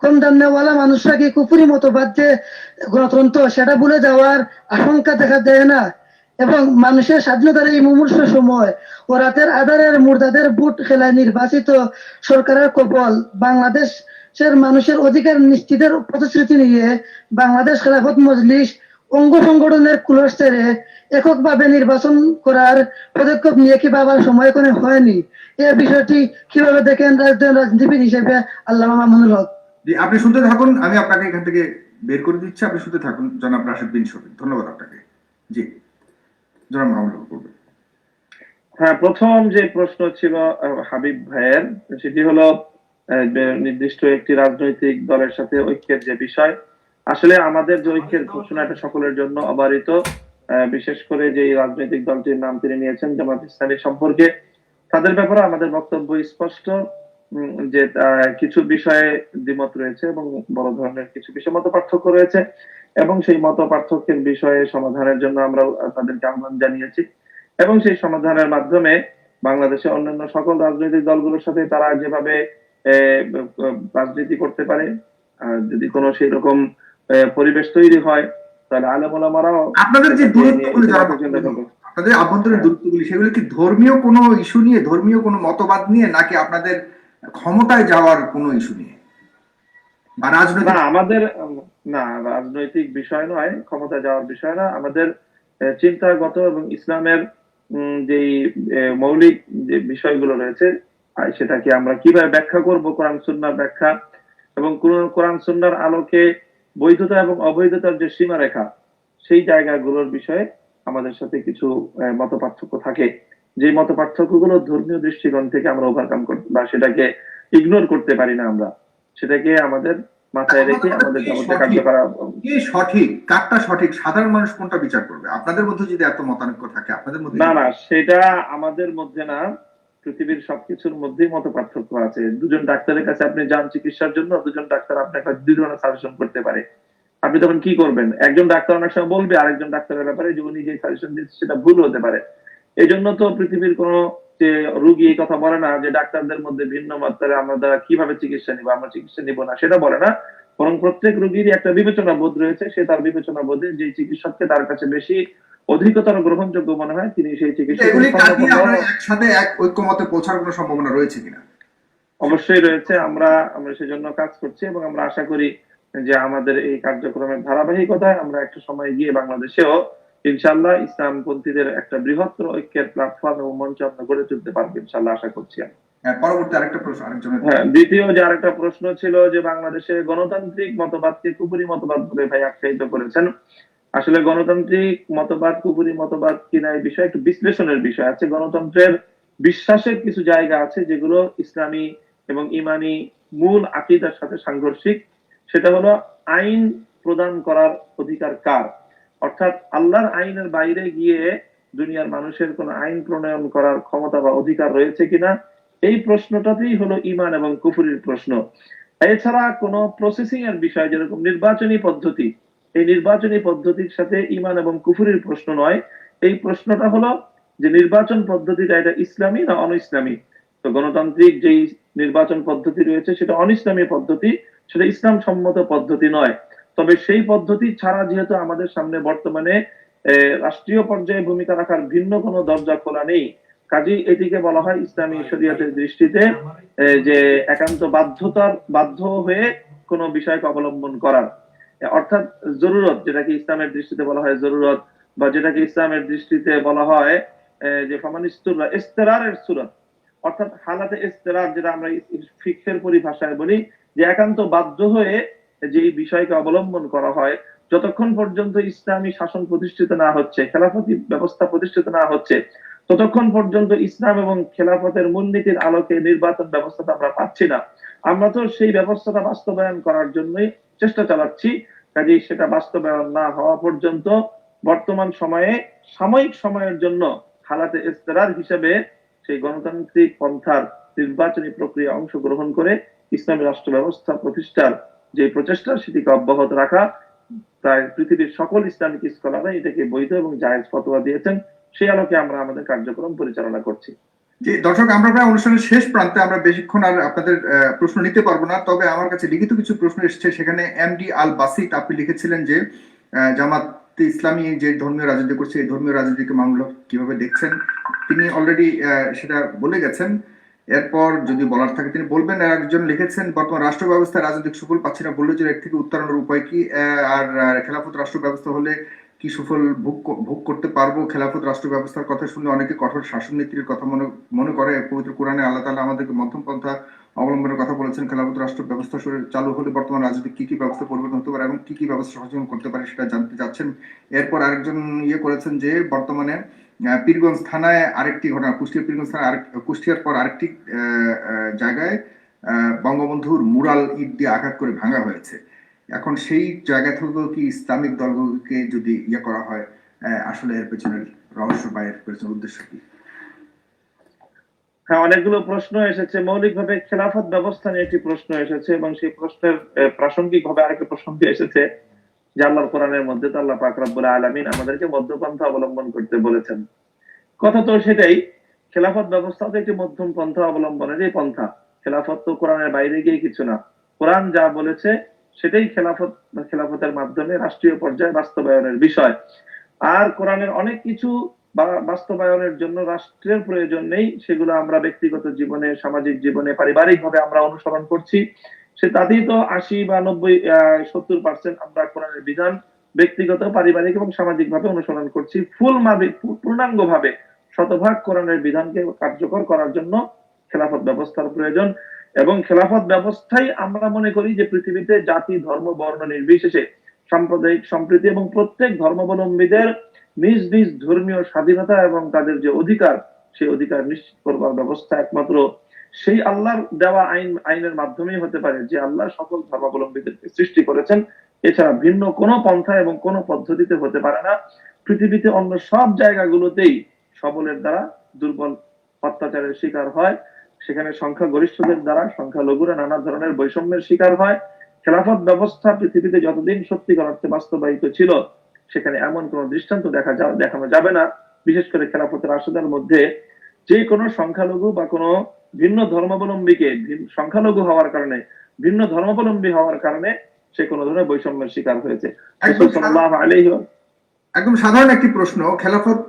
কম দান্নেওয়ালা মানুষরা কি কুফুরি মতবাদ যে গণতন্ত্র, সেটা ভুলে যাওয়ার আশঙ্কা দেখা দেয় না? এবং মানুষের স্বাধীনতার এই মুমূর্ষ সময় ও রাতের আধারের মুর্দাদের বুট খেলায় নির্বাচিত সরকারের কবল বাংলাদেশের মানুষের অধিকার নিশ্চিতের প্রতিশ্রুতি নিয়ে বাংলাদেশ খেলাফত মজলিস অঙ্গ সংগঠনের কুলর ছেড়ে এককভাবে নির্বাচন করার পদক্ষেপ নিয়ে কি ভাবার সময় কোনো হয়নি? এই বিষয়টি কিভাবে দেখেন রাজনীতিবিদ হিসেবে আল্লামা মামুনুল হক? জি, আপনি শুনতে থাকুন, আমি আপনাকে এখান থেকে বের করে দিচ্ছি, আপনি শুনতে থাকুন জনাব রাশিদ বিন শফিক। ধন্যবাদ আপনাকে। জি, জনাব মামুনুল হক বলবেন। হ্যাঁ, প্রথম যে প্রশ্ন ছিল হাবিব ভাইয়ের, সেটি হলো নির্দিষ্ট একটি রাজনৈতিক দলের সাথে ঐক্যের যে বিষয়। আসলে আমাদের যে ঐক্যের ঘোষণা, এটা সকলের জন্য অবারিত। বিশেষ করে যে রাজনৈতিক দলটির নাম তিনি নিয়েছেন জামাত ইসলামী সম্পর্কে, তাদের ব্যাপারে আমাদের বক্তব্য স্পষ্ট যে কিছু বিষয়ে দ্বিমত রয়েছে এবং বড় ধরনের কিছু বিষয়ে মত পার্থক্য রয়েছে, এবং সেই মত পার্থক্যের বিষয়ে সমাধানের জন্য আমরা তাদেরকে আহ্বান জানিয়েছি, এবং সেই সমাধানের মাধ্যমে বাংলাদেশের অন্যান্য সকল রাজনৈতিক দলগুলোর সাথে তারা যেভাবে রাজনীতি করতে পারে, যদি কোনো সেই রকম পরিবেশ তৈরি হয়, তাহলে আলেম ওলামারাও আপনাদের যে দূরত্বগুলি, আপনাদের আভ্যন্তরীণ দূরত্বগুলি, সেগুলি কি ধর্মীয় কোনো ইস্যু নিয়ে, ধর্মীয় কোনো মতবাদ নিয়ে, নাকি আপনাদের ক্ষমতায় যাওয়ার কোনো ইস্যু নিয়ে বা রাজনৈতিক? আমাদের না, রাজনৈতিক বিষয় নয়, ক্ষমতা যাওয়ার বিষয় না। আমাদের চিন্তাগত এবং ইসলামের যেই মৌলিক যে বিষয়গুলো রয়েছে, সেটাকে আমরা কিভাবে ব্যাখ্যা করব, কোরআন সুন্নাহর ব্যাখ্যা এবং কোরআন সুন্নাহর আলোকে বৈধতা এবং অবৈধতার যে সীমারেখা, সেই জায়গাগুলোর বিষয়ে আমাদের সাথে কিছু মত পার্থক্য থাকে। যে মত পার্থক্যগুলো ধর্মীয় দৃষ্টিকোণ থেকে আমরা ওভারকাম করতে বা সেটাকে ইগনোর করতে পারি না, আমরা সেটাকে আমাদের মাথায় রেখে আমাদের যাবতীয় কার্য করা। কি সঠিক, কারটা সঠিক, সাধারণ মানুষ কোনটা বিচার করবে? আপনাদের মধ্যে যদি এত মতানৈক্য থাকে, আপনাদের মধ্যে না, সেটা আমাদের মধ্যে না, পৃথিবীর সবকিছুর মধ্যেই মত পার্থক্য আছে। দুজন ডাক্তারের কাছে আপনি যান চিকিৎসার জন্য, দুজন ডাক্তার আপনাকে দুই ধরনের সাজেশন করতে পারে। আপনি তখন কি করবেন? একজন ডাক্তার অনেক সময় বলবে আরেকজন ডাক্তারের ব্যাপারে যে উনি যে সাজেশন দিচ্ছে সেটা ভুল হতে পারে। এই জন্য তো পৃথিবীর কোন যে রুগী এই কথা বলে না যে ডাক্তারদের মধ্যে ভিন্ন মাত্রায় আমরা কিভাবে চিকিৎসা নিব, আমরা চিকিৎসা নিব না, সেটা বলে না। বরং প্রত্যেক রুগীরই একটা বিবেচনা বোধ রয়েছে, সে তার বিবেচনা বোধে যে চিকিৎসককে তার কাছে বেশি অধিকতর গ্রহণযোগ্য মনে হয় তিনি সেই চিকিৎসা একসাথে এক ঐক্যমতে পৌঁছার কোনো সম্ভাবনা রয়েছে কিনা? অবশ্যই রয়েছে। আমরা সেজন্য কাজ করছি এবং আমরা আশা করি যে আমাদের এই কার্যক্রমের ধারাবাহিকতায় আমরা একটা সময় গিয়ে বাংলাদেশেও ইনশাআল্লাহ ইসলামপন্থীদের একটা বৃহত্তর ঐক্যের প্ল্যাটফর্ম এবং মঞ্চ আমরা গড়ে তুলতে পারবো ইনশাআল্লাহ, আশা করছি। পরবর্তী আরেকটা প্রশ্ন আরেকজনের। দ্বিতীয় যে আরেকটা প্রশ্ন ছিল যে বাংলাদেশে গণতান্ত্রিক মতবাদকে কুফরি মতবাদ বলে ভাই আখ্যায়িত করেছেন। আসলে গণতান্ত্রিক মতবাদ কুফরি মতবাদ কিনা এই বিষয়ে একটু বিশ্লেষণের বিষয় আছে। গণতন্ত্রের বিশ্বাসের কিছু জায়গা আছে যেগুলো ইসলামী এবং ইমানি মূল আকীদার সাথে সাংঘর্ষিক। সেটা হলো আইন প্রদান করার অধিকার কার, অর্থাৎ আল্লাহর আইনের বাইরে গিয়ে দুনিয়ার মানুষের কোন আইন প্রণয়ন করার ক্ষমতা বা অধিকার রয়েছে কিনা, এই প্রশ্নটাতেই হলো ইমান এবং কুফরির প্রশ্ন। এছাড়া কোন প্রসেসিং এর বিষয় যেরকম নির্বাচনী পদ্ধতি, এই নির্বাচনী পদ্ধতির সাথে ইমান এবং কুফরির প্রশ্ন নয়। এই প্রশ্নটা হলো যে নির্বাচন পদ্ধতিটা এটা ইসলামী না অন ইসলামী। তো গণতান্ত্রিক যেই নির্বাচন পদ্ধতি রয়েছে সেটা অন ইসলামী পদ্ধতি, সেটা ইসলাম সম্মত পদ্ধতি নয়। তবে সেই পদ্ধতি ছাড়া যেহেতু আমাদের সামনে বর্তমানে রাষ্ট্রীয় পর্যায়ে ভূমিকা রাখার ভিন্ন কোনো দরজা খোলা নেই, কাজেই এটিকে বলা হয় ইসলামী শরীয়তের দৃষ্টিতে যে একান্ত বাধ্য হয়ে কোনো বিষয়কে অবলম্বন করার, অর্থাৎ জরুরত, যেটাকে ইসলামের দৃষ্টিতে বলা হয় জরুরত, বা যেটাকে ইসলামের দৃষ্টিতে বলা হয় যে ফামানিস্তুরা ইস্তেরারের সুরত, অর্থাৎ হালাতে ইস্তেরার, যেটা আমরা ফিকহের পরিভাষায় বলি যে একান্ত বাধ্য হয়ে যে বিষয়কে অবলম্বন করা হয়। যতক্ষণ পর্যন্ত ইসলামী শাসন প্রতিষ্ঠিত না হচ্ছে, খেলাফতি ব্যবস্থা প্রতিষ্ঠিত না হচ্ছে, ততক্ষণ পর্যন্ত ইসলাম এবং খেলাফতের মূলনীতির আলোকে নির্বাচন ব্যবস্থাটা আমরা পাচ্ছি না। আমরা তো সেই ব্যবস্থাটা বাস্তবায়ন করার জন্যই চেষ্টা চালাচ্ছি। কাজেই সেটা বাস্তবায়ন না হওয়া পর্যন্ত বর্তমান সময়ে সাময়িক সময়ের জন্য হালাতে ইস্তেরার হিসেবে সেই গণতান্ত্রিক পন্থার নির্বাচনী প্রক্রিয়া অংশগ্রহণ করে ইসলামী রাষ্ট্র ব্যবস্থা প্রতিষ্ঠার যে প্রচেষ্টা সেটিকে অব্যাহত রাখা, প্রায় পৃথিবীর সকল ইসলামিক স্কলাররা এটাকে বৈধ এবং জায়েজ ফতোয়া দিয়েছেন। সেই আলোকে আমরা আমাদের কার্যক্রম পরিচালনা করছি। জি দর্শক, আমরা প্রায় অনুষ্ঠানের শেষ প্রান্তে, আমরা বেশিক্ষণ আর আপনাদের প্রশ্ন নিতে পারবো না। তবে আমার কাছে লিখিত কিছু প্রশ্ন এসেছে। সেখানে এমডি আল বাসিত আপনি লিখেছিলেন যে জামাত ইসলামী যে ধর্মীয় রাজনীতি করছে, এই ধর্মীয় রাজনীতিকে মামলা কিভাবে দেখছেন। তিনি অলরেডি সেটা বলে গেছেন। এরপর যদি বলার থাকে তিনি বলবেন। একজন লিখেছেন বর্তমান রাষ্ট্র ব্যবস্থায় রাজনৈতিক সুফল পাচ্ছি না, বললে যে এর থেকে উত্তরণের উপায় কি, আর খেলাফত রাষ্ট্র ব্যবস্থা হলে কি সুফল ভোগ করতে পারবো। খেলাফত রাষ্ট্র ব্যবস্থার কথা শুনলে অনেকে কঠোর শাসন নীতির কথা মনে করে। পবিত্র কোরআনে আল্লাহ তাআলা আমাদেরকে মধ্যম পন্থা অবলম্বনের কথা বলেছেন। খেলাফত রাষ্ট্র ব্যবস্থা চালু হলে বর্তমান রাজনীতি কি কি ব্যবস্থা পরিবর্তন হতে পারে এবং কি কি ব্যবস্থা সচেতন করতে পারে সেটা জানতে চাচ্ছেন। এরপর আরেকজন করেছেন যে বর্তমানে পীরগঞ্জ থানায় আরেকটি ঘটনা, কুষ্টিয়ার পীরগঞ্জ থানায় কুষ্টিয়ার পর আরেকটি জায়গায় বঙ্গবন্ধুর মুরাল ইট দিয়ে আঘাত করে ভাঙা হয়েছে। এখন সেই জায়গা থেকেও কি ইসলামিক দলগুলোকে যদি করা হয়, আসলে এর পেছনের রহস্য বা এর পেছনের উদ্দেশ্য কি? হ্যাঁ, অনেকগুলো প্রশ্ন এসেছে। মৌলিকভাবে খেলাফত ব্যবস্থা নিয়ে একটি প্রশ্ন এসেছে এবং সেই প্রশ্নের প্রাসঙ্গিক ভাবে আরেকটা প্রশ্ন এসেছে যে আল্লাহর কোরআনের মধ্যে তো আল্লাহ পাক রব্বুল আলামিন আমাদেরকে মধ্যপন্থা অবলম্বন করতে বলেছেন। কথা তো সেটাই, খেলাফত ব্যবস্থা তো একটি মধ্যম পন্থা অবলম্বনেরই পন্থা। খেলাফত তো কোরআনের বাইরে গিয়ে কিছু না, কোরআন যা বলেছে সেটাই খেলাফতের মাধ্যমে রাষ্ট্রীয় পর্যায়ে বাস্তবায়নের বিষয়। আর কোরআনের অনেক কিছু বাস্তবায়নের জন্য রাষ্ট্রের প্রয়োজন নেই, সেগুলো আমরা ব্যক্তিগত জীবনে, সামাজিক জীবনে, পারিবারিক ভাবে আমরা অনুসরণ করছি। সে তাতেই তো 80 বা 90, 70% আমরা কোরআনের বিধান ব্যক্তিগত, পারিবারিক এবং সামাজিক ভাবে অনুসরণ করছি। পূর্ণাঙ্গ ভাবে শতভাগ কোরআনের বিধানকে কার্যকর করার জন্য খেলাফত ব্যবস্থার প্রয়োজন। এবং খেলাফত ব্যবস্থাই আমরা মনে করি যে পৃথিবীতে জাতি, ধর্ম, বর্ণ নির্বিশেষে সাম্প্রদায়িক সম্প্রীতি এবং প্রত্যেক ধর্মাবলম্বীদের নিজ নিজ ধর্মীয় স্বাধীনতা এবং তাদের যে অধিকার সেই অধিকার নিশ্চিত করবার ব্যবস্থা একমাত্র সেই আল্লাহর দেওয়া আইনের মাধ্যমেই হতে পারে, যে আল্লাহ সকল ধর্মাবলম্বীদেরকে সৃষ্টি করেছেন। এছাড়া ভিন্ন কোনো পন্থা এবং কোনো পদ্ধতিতে হতে পারে না। পৃথিবীতে অন্য সব জায়গাগুলোতেই সবলের দ্বারা দুর্বল অত্যাচারের শিকার হয়, সেখানে সংখ্যাগরিষ্ঠদের দ্বারা সংখ্যালঘুরা নানা ধরনের বৈষম্যের শিকার হয়। খেলাফত ব্যবস্থা পৃথিবীতে যতদিন সত্যিকার অর্থে বাস্তবায়িত ছিল, সেখানে এমন কোন দৃষ্টান্ত দেখানো যাবে না, বিশেষ করে খেলাফতের রাশেদার মধ্যে যে কোনো সংখ্যালঘু বা কোনো ভিন্ন ধর্মাবলম্বীকে সংখ্যালঘু হওয়ার কারণে, ভিন্ন ধর্মাবলম্বী হওয়ার কারণে সে কোনো ধরনের বৈষম্যের শিকার হয়েছে। একদম সাল্লাল্লাহু আলাইহি একদম সাধারণ একটি প্রশ্ন, খেলাফত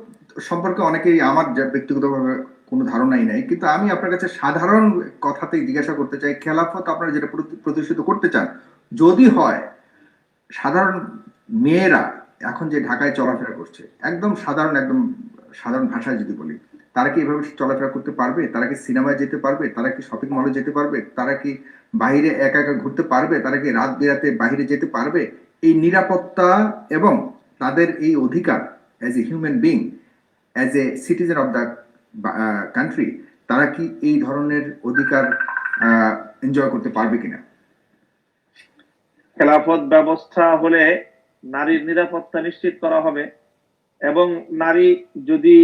সম্পর্কে অনেকেই, আমার ব্যক্তিগতভাবে কোনো ধারণাই নাই, কিন্তু আমি আপনার কাছে সাধারণ কথাতেই জিজ্ঞাসা করতে চাই, খেলাফত আপনারা যেটা প্রতিষ্ঠিত করতে চান, যদি হয়, সাধারণ মেয়েরা এখন যে ঢাকায় চলাফেরা করছে, একদম সাধারণ ভাষায় যদি বলি, তারা কি এভাবে চলাফেরা করতে পারবে? তারা কি সিনেমায় যেতে পারবে? তারা কি শপিং মলে যেতে পারবে? তারা কি বাইরে একা একা ঘুরতে পারবে? তারা কি রাত বিরাতে বাইরে যেতে পারবে? এই নিরাপত্তা এবং তাদের এই অধিকার as a human being, as a citizen of the country, তারা কি এই ধরনের অধিকার এনজয় করতে পারবে কিনা? খেলাফত ব্যবস্থা হলে নারীর নিরাপত্তা নিশ্চিত করা হবে, এবং নারী যদি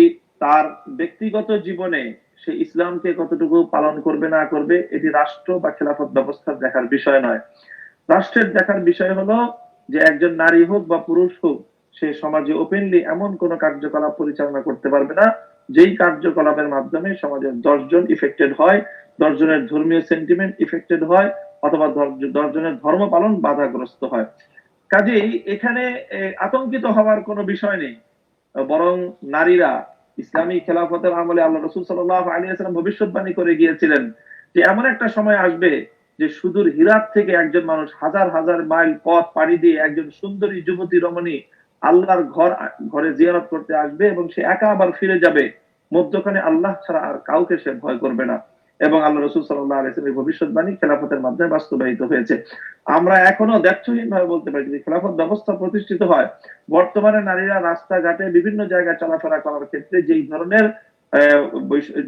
তার ব্যক্তিগত জীবনে সে ইসলামকে কতটুকু পালন করবে না করবে, এটি রাষ্ট্র বা খেলাফত ব্যবস্থার দেখার বিষয় নয়। রাষ্ট্রের দেখার বিষয় হলো যে একজন নারী হোক বা পুরুষ হোক, সে সমাজে ওপেনলি এমন কোন কার্যকলাপ পরিচালনা করতে পারবে না যেই কার্যকলাপের মাধ্যমে সমাজের 10 জন ইফেক্টেড হয়, 10 জনের ধর্মীয় সেন্টিমেন্ট ইফেক্টেড হয়, অথবা 10 জনের ধর্ম পালন বাধাগ্রস্ত হয়। কাজেই এখানে আতঙ্কিত হওয়ার কোনো বিষয় নেই, বরং নারীরা ইসলামী খেলাফতের আমলে আল্লাহ রাসূল সাল্লাল্লাহু আলাইহি ওয়াসাল্লাম ভবিষ্যৎবাণী করে গিয়েছিলেন যে এমন একটা সময় আসবে যে সুদূর হিরাত থেকে একজন মানুষ হাজার হাজার মাইল পথ পাড়ি দিয়ে একজন সুন্দরী যুবতী রমণী আল্লাহর ঘরে জিয়ারত করতে আসবে, এবং সে একা আবার ফিরে যাবে। মধ্যখানে আল্লাহ ছাড়া আর কাউকে সে ভয় করবে না। এবং আল্লাহ রাসূল সাল্লাল্লাহু আলাইহি ওয়াসাল্লামের ভবিষ্যৎবাণী খেলাফতের মাধ্যমে বাস্তবায়িত হয়েছে। আমরা এখনো দ্ব্যর্থহীন ভাবে বলতে পারি, যদি খেলাফত ব্যবস্থা প্রতিষ্ঠিত হয়, বর্তমানে নারীরা রাস্তাঘাটে বিভিন্ন জায়গায় চলাফেরা করার ক্ষেত্রে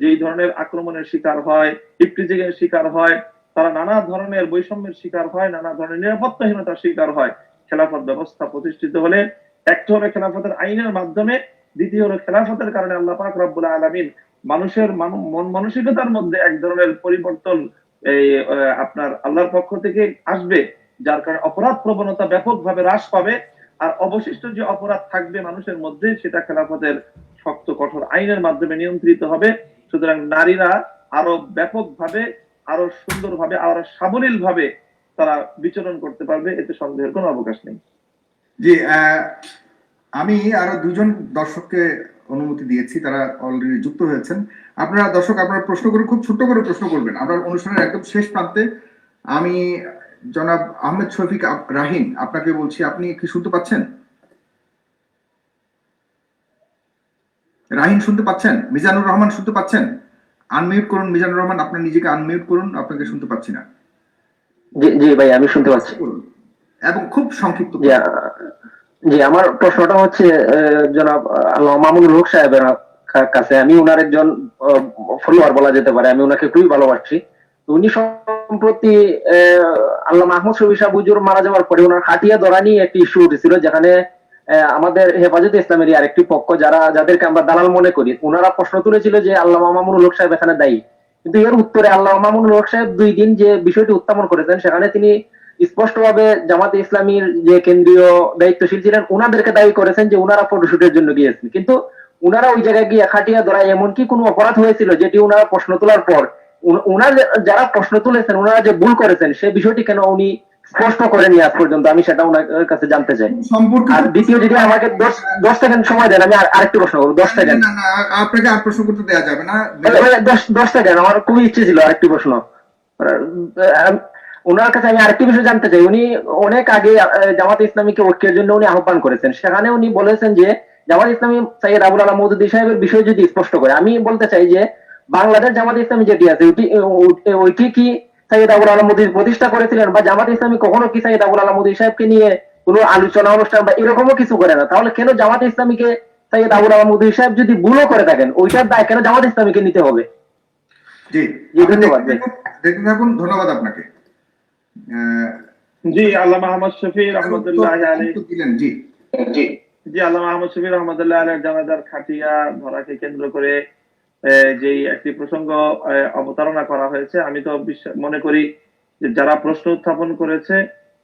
যেই ধরনের আক্রমণের শিকার হয়, ইফটিজিংয়ের শিকার হয়, তারা নানা ধরনের বৈষম্যের শিকার হয়, নানা ধরনের নিরাপত্তাহীনতার শিকার হয়। খেলাফত ব্যবস্থা প্রতিষ্ঠিত হলে একটা হলো খেলাফতের আইনের মাধ্যমে, দ্বিতীয় হলো খেলাফতের কারণে আল্লাহ পাক রব্বুল আলামিন মানুষের মন মানসিকতার মধ্যে এক ধরনের পরিবর্তন আপনার আল্লাহর পক্ষ থেকে আসবে, যার কারণে অপরাধ প্রবণতা ব্যাপকভাবে হ্রাস পাবে। আর অবশিষ্ট যে অপরাধ থাকবে মানুষের মধ্যে, সেটা খেলাফতের শক্ত কঠোর আইনের মাধ্যমে নিয়ন্ত্রিত হবে। সুতরাং নারীরা আরো ব্যাপকভাবে, আরো সুন্দরভাবে, আরো সাবলীল ভাবে তারা বিচরণ করতে পারবে, এতে সন্দেহের কোনো অবকাশ নেই। জি, আমি আরো দুজন দর্শককে অনুমতি দিয়েছি, তারা অলরেডি যুক্ত হয়েছেন। আপনারা দর্শক, আপনারা প্রশ্ন করে, খুব ছোট্ট করে প্রশ্ন করবেন। আমরা অনুষ্ঠানের একদম শেষ প্রান্তে, আমি জনাব আহমেদ শফিক রাহিন আপনাকে বলছি, আপনি কি শুনতে পাচ্ছেন? রাহিন শুনতে পাচ্ছেন? মিজানুর রহমান শুনতে পাচ্ছেন? আনমিউট করুন মিজানুর রহমান, আপনার নিজেকে আনমিউট করুন, আপনাকে শুনতে পাচ্ছি না। জি ভাই, আমি শুনতে পাচ্ছি। এবং খুব সংক্ষিপ্ত। জি, আমার প্রশ্নটা হচ্ছে জনাব আল্লামা মামুনুল হক সাহেবের কাছে। আমি ওনার একজন ফলোয়ার বলা যেতে পারে, আমি ওনাকে খুবই ভালোবাসি। উনি সম্প্রতি আল্লামা আহমদ শফি সাহেব হুজুর মারা যাওয়ার পরে ওনার হাতিয়া ধরা নিয়ে একটি ইস্যু উঠেছিল, যেখানে আমাদের হেফাজতে ইসলামের আরেকটি পক্ষ, যাদেরকে আমরা দালাল মনে করি, ওনারা প্রশ্ন তুলেছিল যে আল্লামা মামুনুল হক সাহেব এখানে দায়ী। কিন্তু এর উত্তরে আল্লামা মামুনুল হক সাহেব 2 দিন যে বিষয়টি উত্থাপন করেছেন, সেখানে তিনি স্পষ্টভাবে জামাতে ইসলামীর যে কেন্দ্রীয় দায়িত্বশীল ছিলেন ওনাদেরকে দায়ী করেছেন যে ওনারা ফটোশুটের জন্য গিয়েছেন। কিন্তু ওনারা ওই জায়গায় গিয়ে খাটিয়া ধরা এমনকি কোনো অপরাধ হয়েছিল যেটি ওনারা প্রশ্ন তোলার পর যারা প্রশ্ন তুলেছেন ওনারা যে ভুল করেছেন সে বিষয়টি কেন উনি স্পষ্ট করেনি আজ পর্যন্ত, আমি সেটা ওনার কাছে জানতে চাই। আর দ্বিতীয়, যদি আমাকে 10 সেকেন্ড সময় দেন, আমি আরেকটু প্রশ্ন করবো। 10 সেকেন্ড। আপনাকে আর প্রশ্ন করতে দেওয়া যাবে না। 10 সেকেন্ড, আমার খুবই ইচ্ছে ছিল আরেকটি প্রশ্ন। ওনার কাছে আমি আরেকটি বিষয় জানতে চাই। উনি অনেক আগে জামাত ইসলামীকে ঐক্যের জন্য উনি আহ্বান করেছেন, সেখানে উনি বলেছেন যে জামাত ইসলামী সৈয়দ আবুল আলা মওদুদী সাহেবের বিষয় যদি স্পষ্ট করে। আমি বলতে চাই যে বাংলাদেশ জামাত ইসলামী যেটি আছে ওইটি কি সৈয়দ আবুল আলা মওদুদী প্রতিষ্ঠা করেছিলেন, বা জামাত ইসলামী কখনো কি সৈয়দ আবুল আলা মওদুদী সাহেবকে নিয়ে কোনো আলোচনা অনুষ্ঠান বা এরকমও কিছু করে না? তাহলে কেন জামাত ইসলামীকে সৈয়দ আবুল আলম মওদুদী সাহেব যদি ভুলও করে থাকেন, ওইটার দায় কেন জামাত ইসলামীকে নিতে হবে? জি, জি, আপনি ধন্যবাদ দেখতে থাকুন, দেখতে থাকুন। ধন্যবাদ আপনাকে। জি, আল্লামা আহমদ শফি রহমতুল্লাহ আলাইহি। দিলেন। জি জি জি, আল্লামা আহমদ শফি রহমতুল্লাহ আলাইহি জানাজার খাটিয়া ধরাকে কেন্দ্র করে যেই একটি প্রসঙ্গ অবতারণা করা হয়েছে, আমি তো মনে করি যে যারা প্রশ্ন উত্থাপন করেছে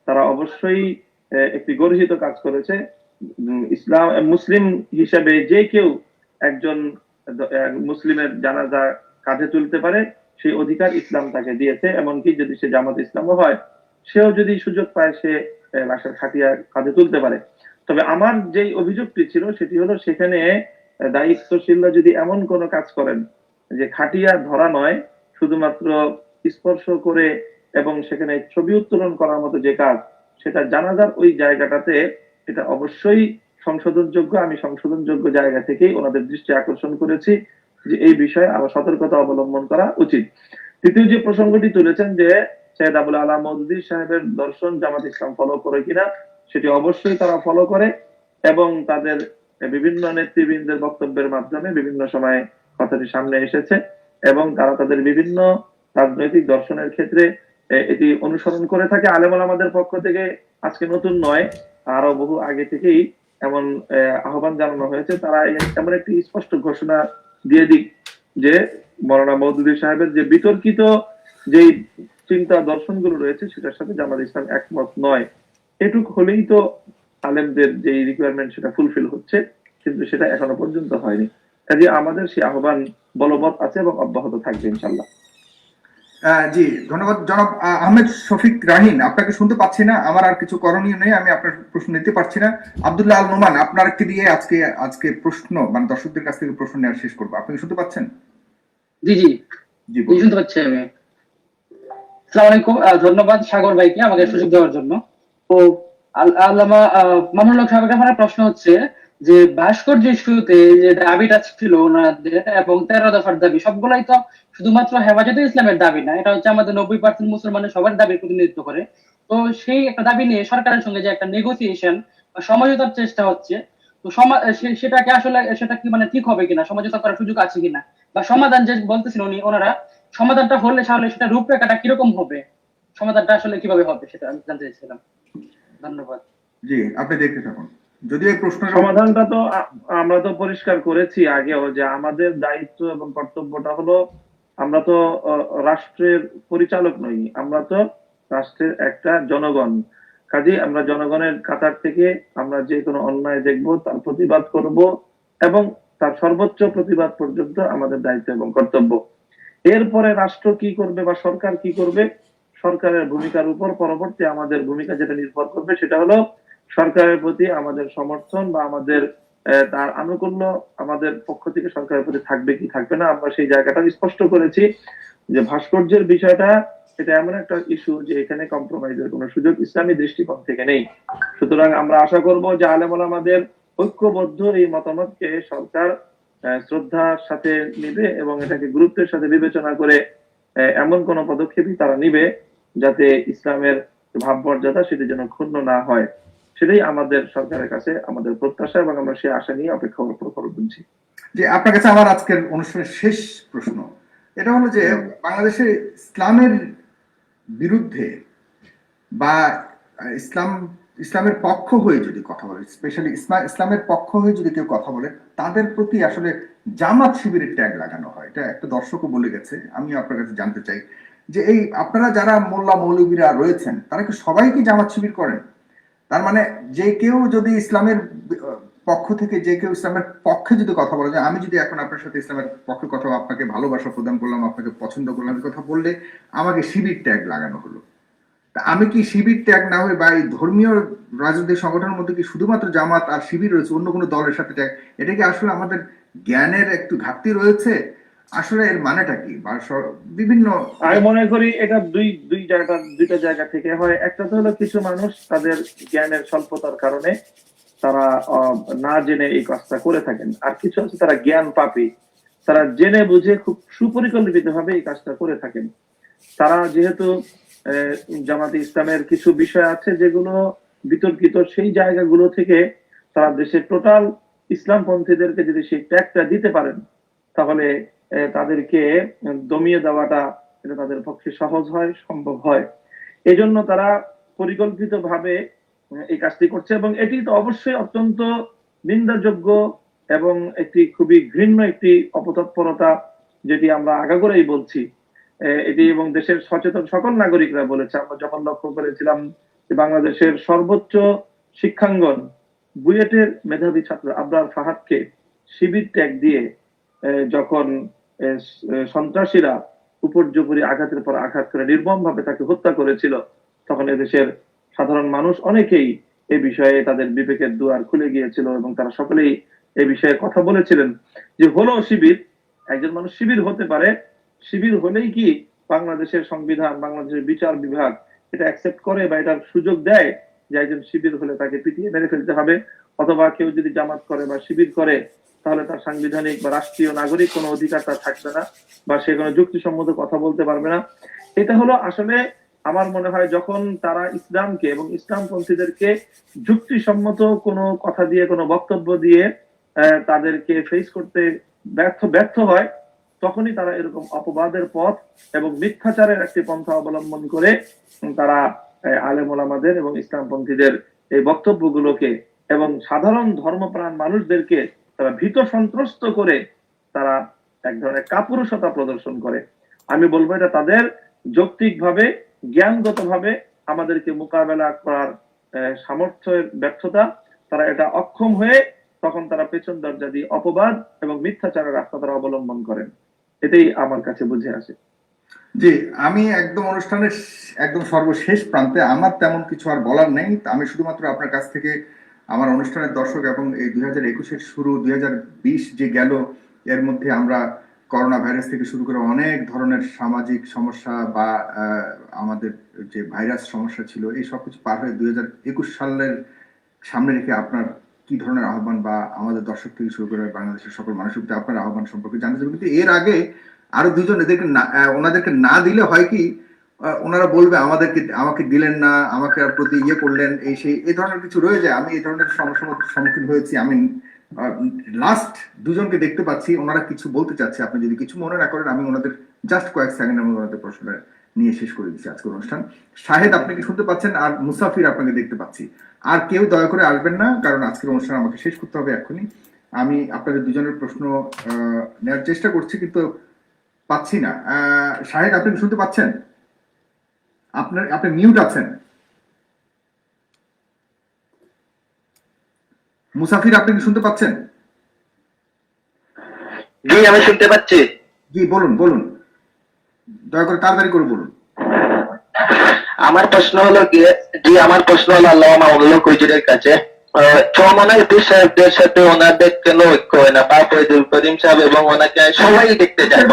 তারা অবশ্যই একটি গর্হিত কাজ করেছে। ইসলাম মুসলিম হিসেবে যে কেউ একজন মুসলিমের জানাজা কাঁধে তুলতে পারে, সেই অধিকার ইসলাম তাকে দিয়েছে। এমনকি যদি সে জামাত ইসলামও হয়, সেও যদি সুযোগ পায় সে লাশের খাটিয়া কাঁধে তুলতে পারে। তবে আমার যেই অভিযোগটি ছিল সেটি হলো, সেখানে দায়িত্বশীলরা যদি এমন কোন কাজ করেন যে খাটিয়া ধরা নয়, শুধুমাত্র স্পর্শ করে এবং সেখানে ছবি উত্তোলন করার মতো যে কাজ, সেটা জানাজার ওই জায়গাটাতে এটা অবশ্যই সংশোধনযোগ্য। আমি সংশোধনযোগ্য জায়গা থেকেই ওনাদের দৃষ্টি আকর্ষণ করেছি যে এই বিষয়ে আরো সতর্কতা অবলম্বন করা উচিত। তৃতীয় যে প্রসঙ্গটি তুলেছেন যে সৈয়দ আবুল আলা মওদুদী সাহেবের দর্শন জামাত ইসলাম ফলো করে কিনা, সেটি অবশ্যই তারা ফলো করে এবং তাদের বিভিন্ন নেতৃবৃন্দের বক্তব্যের মাধ্যমে বিভিন্ন সময় কথাটি সামনে এসেছে এবং তারা তাদের বিভিন্ন রাজনৈতিক দর্শনের ক্ষেত্রে এটি অনুসরণ করে থাকে। আলেম ওলামাদের পক্ষ থেকে আজকে নতুন নয়, আরো বহু আগে থেকেই এমন আহ্বান জানানো হয়েছে। তারা এমন একটি স্পষ্ট ঘোষণা দিয়ে দিক যে মৌলানা মওদুদী সাহেবের যে বিতর্কিত যেই চিন্তা দর্শনগুলো রয়েছে সেটার সাথে জামাত ইসলাম একমত নয়। এটুক হলেই তো আলেমদের যে রিকোয়ারমেন্ট সেটা ফুলফিল হচ্ছে, কিন্তু সেটা এখনো পর্যন্ত হয়নি। কাজে আমাদের সেই আহ্বান বলবৎ আছে এবং অব্যাহত থাকবে ইনশাল্লাহ। জি, ধন্যবাদ জনাব আহমেদ শফিক রাহিন। আপনাকে শুনতে পাচ্ছি না, আমার আর কিছু করণীয় নেই, আমি আপনার প্রশ্ন নিতে পারছি না। আব্দুল্লাহ আল নোমান, আপনাকে দিয়ে আজকে প্রশ্ন মানে দর্শকদের কাছ থেকে প্রশ্ন নেওয়ার শেষ করবো। আপনি শুনতে পাচ্ছেন? জি জি জি, জি, শুনতে পাচ্ছি আমি। আসসালামু আলাইকুম, ধন্যবাদ সাগর ভাইকে আমাকে সুযোগ দেওয়ার জন্য। তো আল্লামা মামুনুল হক সাহেবের আমার প্রশ্ন হচ্ছে যে ভাস্কর্য ইস্যুতে যে দাবিটা ছিল ওনাদের এবং 13 দফার দাবি, সবগুলাই তো শুধুমাত্র হেফাজতে ইসলামের দাবি না, এটা হচ্ছে আমাদের 90% মুসলমানের সবার দাবির প্রতিনিধিত্ব করে। তো সেই একটা দাবি নিয়ে সরকারের সঙ্গে যে একটা নেগোসিয়েশন বা সমঝোতার চেষ্টা হচ্ছে, তো সেটাকে আসলে সেটা কি মানে ঠিক হবে কিনা, সমঝোতা করার সুযোগ আছে কিনা, বা সমাধান যে বলতেছেন ওনারা, সমাধানটা হলে তাহলে সেটা রূপরেখাটা কিরকম হবে, সমাধানটা আসলে কিভাবে হবে সেটা আমি জানতে চাইছিলাম। ধন্যবাদ। জি, আপনি দেখতে থাকুন। যদিও এই প্রশ্নের সমাধানটা তো আমরা তো পরিষ্কার করেছি আগেও যে আমাদের দায়িত্ব এবং কর্তব্যটা হলো, আমরা তো রাষ্ট্রের পরিচালক নই, আমরা তো রাষ্ট্রের একটা জনগণ। কাজেই আমরা জনগণের কাতার থেকে আমরা যে কোনো অন্যায় দেখব, তার প্রতিবাদ করব এবং তার সর্বোচ্চ প্রতিবাদ পর্যন্ত আমাদের দায়িত্ব এবং কর্তব্য। এরপরে রাষ্ট্র কি করবে বা সরকার কি করবে, সরকারের ভূমিকার উপর পরবর্তী আমাদের ভূমিকা যেটা নির্ভর করবে সেটা হলো সরকারের প্রতি আমাদের সমর্থন বা আমাদের তার আনুকূল্য আমাদের পক্ষ থেকে সরকারের প্রতি থাকবে কি থাকবে না। আমরা সেই জায়গাটা স্পষ্ট করেছি যে ভাস্কর্যের বিষয়টা এটা এমন একটা ইস্যু যে এখানে কম্প্রোমাইজের কোনো সুযোগ ইসলামী দৃষ্টিকোণ থেকে নেই। সুতরাং আমরা আশা করব যে আলেম ওলামাদের ঐক্যবদ্ধ এই মতামতকে সরকার শ্রদ্ধার সাথে নিবে এবং এটাকে গুরুত্বের সাথে বিবেচনা করে এমন কোন পদক্ষেপই তারা নিবে যাতে ইসলামের ভাবমর্যাদা সেটি যেন ক্ষুণ্ণ না হয়। সেটাই আমাদের সরকারের কাছে আমাদের প্রত্যাশা এবং আমরা সেই আশা নিয়ে অপেক্ষা করছি। যে আপনার কাছে আমার আজকের অনুষ্ঠানের শেষ প্রশ্ন এটা হলো যে বাংলাদেশে ইসলামের বিরুদ্ধে বা ইসলামের পক্ষ হয়ে যদি কথা বলে, স্পেশালি ইসলামের পক্ষ হয়ে যদি কেউ কথা বলে, তাদের প্রতি আসলে জামাত শিবিরের ট্যাগ লাগানো হয়। এটা একটা দর্শকও বলে গেছে। আমি আপনার কাছে জানতে চাই যে এই আপনারা যারা মোল্লা মৌলবীরা রয়েছেন তারা কি সবাই কি জামাত শিবির করেন? তার মানে যে কেউ যদি ইসলামের পক্ষ থেকে যে কেউ ইসলামের পক্ষে যদি কথা বলে, যে আমি যদি এখন আপনার সাথে ইসলামের পক্ষে কথা, আপনাকে ভালোবাসা প্রদান করলাম, আপনাকে পছন্দ করলাম, কথা বললে আমাকে শিবির ট্যাগ লাগানো হলো। তা আমি কি শিবির ট্যাগ না হয়ে বা এই ধর্মীয় রাজনৈতিক সংগঠনের মধ্যে কি শুধুমাত্র জামাত আর শিবির রয়েছে, অন্য কোনো দলের সাথে ট্যাগ? এটা কি আসলে আমাদের জ্ঞানের একটু ঘাটতি রয়েছে? আসলে এর মানেটা কি? বা বিভিন্ন আমি মনে করি এটা দুইটা জায়গা থেকে হয়। একটা তো হলো কিছু মানুষ তাদের জ্ঞানের স্বল্পতার কারণে তারা না জেনে এই কাজটা করে থাকেন, আর কিছু আছে তারা জ্ঞান পাপী, তারা জেনে বুঝে খুব সুপরিকল্পিত ভাবে এই কাজটা করে থাকেন। তারা যেহেতু জামাতে ইসলামের কিছু বিষয় আছে যেগুলো বিতর্কিত, সেই জায়গাগুলো থেকে তারা দেশের টোটাল ইসলামপন্থীদেরকে যদি সেই ট্যাগটা দিতে পারেন, তাহলে তাদেরকে দমিয়ে দেওয়াটা এটা তাদের পক্ষে সহজ হয়, সম্ভব হয়। এই জন্য তারা পরিকল্পিতভাবে এই কাজটি করছে, এবং এটি তো অবশ্যই অত্যন্ত নিন্দাযোগ্য এবং একটি খুবই ঘৃণ্য একটি অপতৎপরতা, যেটি আমরা আগাগোড়াই বলছি। এটি এবং দেশের সচেতন সকল নাগরিকরা বলেছে। আমরা যখন লক্ষ্য করেছিলাম যে বাংলাদেশের সর্বোচ্চ শিক্ষাঙ্গন বুয়েটের মেধাবী ছাত্র আবরার ফাহাদকে শিবির ট্যাগ দিয়ে যখন সন্ত্রাসীরা উপর্যুপরি আঘাতের পর আঘাত করে নির্মম ভাবে তাকে হত্যা করেছিল, তখন এদেশের সাধারণ মানুষ অনেকেই এই বিষয়ে তাদের বিবেকের দুয়ার খুলে গিয়েছিল এবং তারা সকলেই এই বিষয়ে কথা বলেছিলেন যে হলো শিবির, একজন মানুষ শিবির হতে পারে, শিবির হলেই কি বাংলাদেশের সংবিধান, বাংলাদেশের বিচার বিভাগ এটা অ্যাকসেপ্ট করে বা এটার সুযোগ দেয় যে একজন শিবির হলে তাকে পিটিয়ে মেরে ফেলতে হবে, অথবা কেউ যদি জামাত করে বা শিবির করে তাহলে তার সাংবিধানিক বা রাষ্ট্রীয় নাগরিক কোনো অধিকার তার থাকবে না বা সে কোনো যুক্তিসম্মত কথা বলতে পারবে না। এটা হলো আসলে আমার মনে হয় যখন তারা ইসলামকে এবং ইসলামপন্থীদেরকে যুক্তিসম্মত কোনো কথা দিয়ে, কোনো বক্তব্য দিয়ে তাদেরকে ফেস করতে ব্যর্থ হয়, তখনই তারা এরকম অপবাদের পথ এবং মিথ্যাচারের একটি পন্থা অবলম্বন করে তারা আলেম ওলামাদের এবং ইসলামপন্থীদের এই বক্তব্যগুলোকে এবং সাধারণ ধর্মপ্রাণ মানুষদেরকে তারা ভীত সন্ত্রস্ত করে তারা এক ধরনের কাপুরুষতা প্রদর্শন করে। আমি বলবো এটা তাদের যৌক্তিকভাবে, জ্ঞানগতভাবে আমাদেরকে মোকাবেলা করার সামর্থ্যের ব্যর্থতা। তারা এটা অক্ষম হয়ে তখন তারা পেছন দরজা দিয়ে অপবাদ এবং মিথ্যাচারের রাস্তা তারা অবলম্বন করেন। এটাই আমার কাছে বুঝে আসে। জি, আমি একদম অনুষ্ঠানের একদম সর্বশেষ প্রান্তে, আমার তেমন কিছু আর বলার নেই। আমি শুধুমাত্র আপনার কাছ থেকে আমার অনুষ্ঠানের দর্শক এবং এই 2021-এর শুরু, 2020 যে গেল, এর মধ্যে আমরা করোনা ভাইরাস থেকে শুরু করে অনেক ধরনের সামাজিক সমস্যা বা আমাদের যে ভাইরাস সমস্যা ছিল, এই সবকিছু পার হয়ে 2021 সালের সামনে রেখে আপনার কি ধরনের আহ্বান বা আমাদের দর্শক থেকে শুরু করে বাংলাদেশের সকল মানুষের প্রতি আপনার আহ্বান সম্পর্কে জানতে চাইব। কিন্তু এর আগে আরো দুজন ওনাদেরকে না দিলে হয় কি, ওনারা বলবে আমাকে দিলেন না, আমাকে আর প্রতি ইয়ে করলেন, এই ধরনের কিছু রয়ে যায়। আমি এই ধরনের সমস্যার সম্মুখীন হয়েছি। আমি লাস্ট দুজনকে দেখতে পাচ্ছি, ওনারা কিছু বলতে চাচ্ছে। আপনি যদি কিছু মনে না করেন, আমি ওনাদের জাস্ট কয়েক সেকেন্ড আমি ওনাদের প্রশ্নটা নিয়ে শেষ করে দিচ্ছি আজকের অনুষ্ঠান। শাহেদ আপনি কি শুনতে পাচ্ছেন? আর মুসাফির আপনাকে দেখতে পাচ্ছি। আর কেউ দয়া করে আসবেন না, কারণ আজকের অনুষ্ঠান আমাকে শেষ করতে হবে এক্ষুনি। আমি আপনাদের দুজনের প্রশ্ন নেওয়ার চেষ্টা করছি, কিন্তু পাচ্ছি না। শাহেদ আপনি কি শুনতে পাচ্ছেন? আপনি মিউট আছেন। মুসাফির আপনি কি শুনতে পাচ্ছেন? জি, আমি শুনতে পাচ্ছি। জি, বলুন দয়া করে তাড়াতাড়ি করে বলুন। আমার প্রশ্ন হলো আল্লামা মামুনুল হক হুজুরের কাছে। চরমনায় পীর সাহেবদের সাথে ওনাদের কেন ঐক্য হয় না? বা ফয়জুল করিম সাহেব এবং ওনাকে সবাই দেখতে চায়,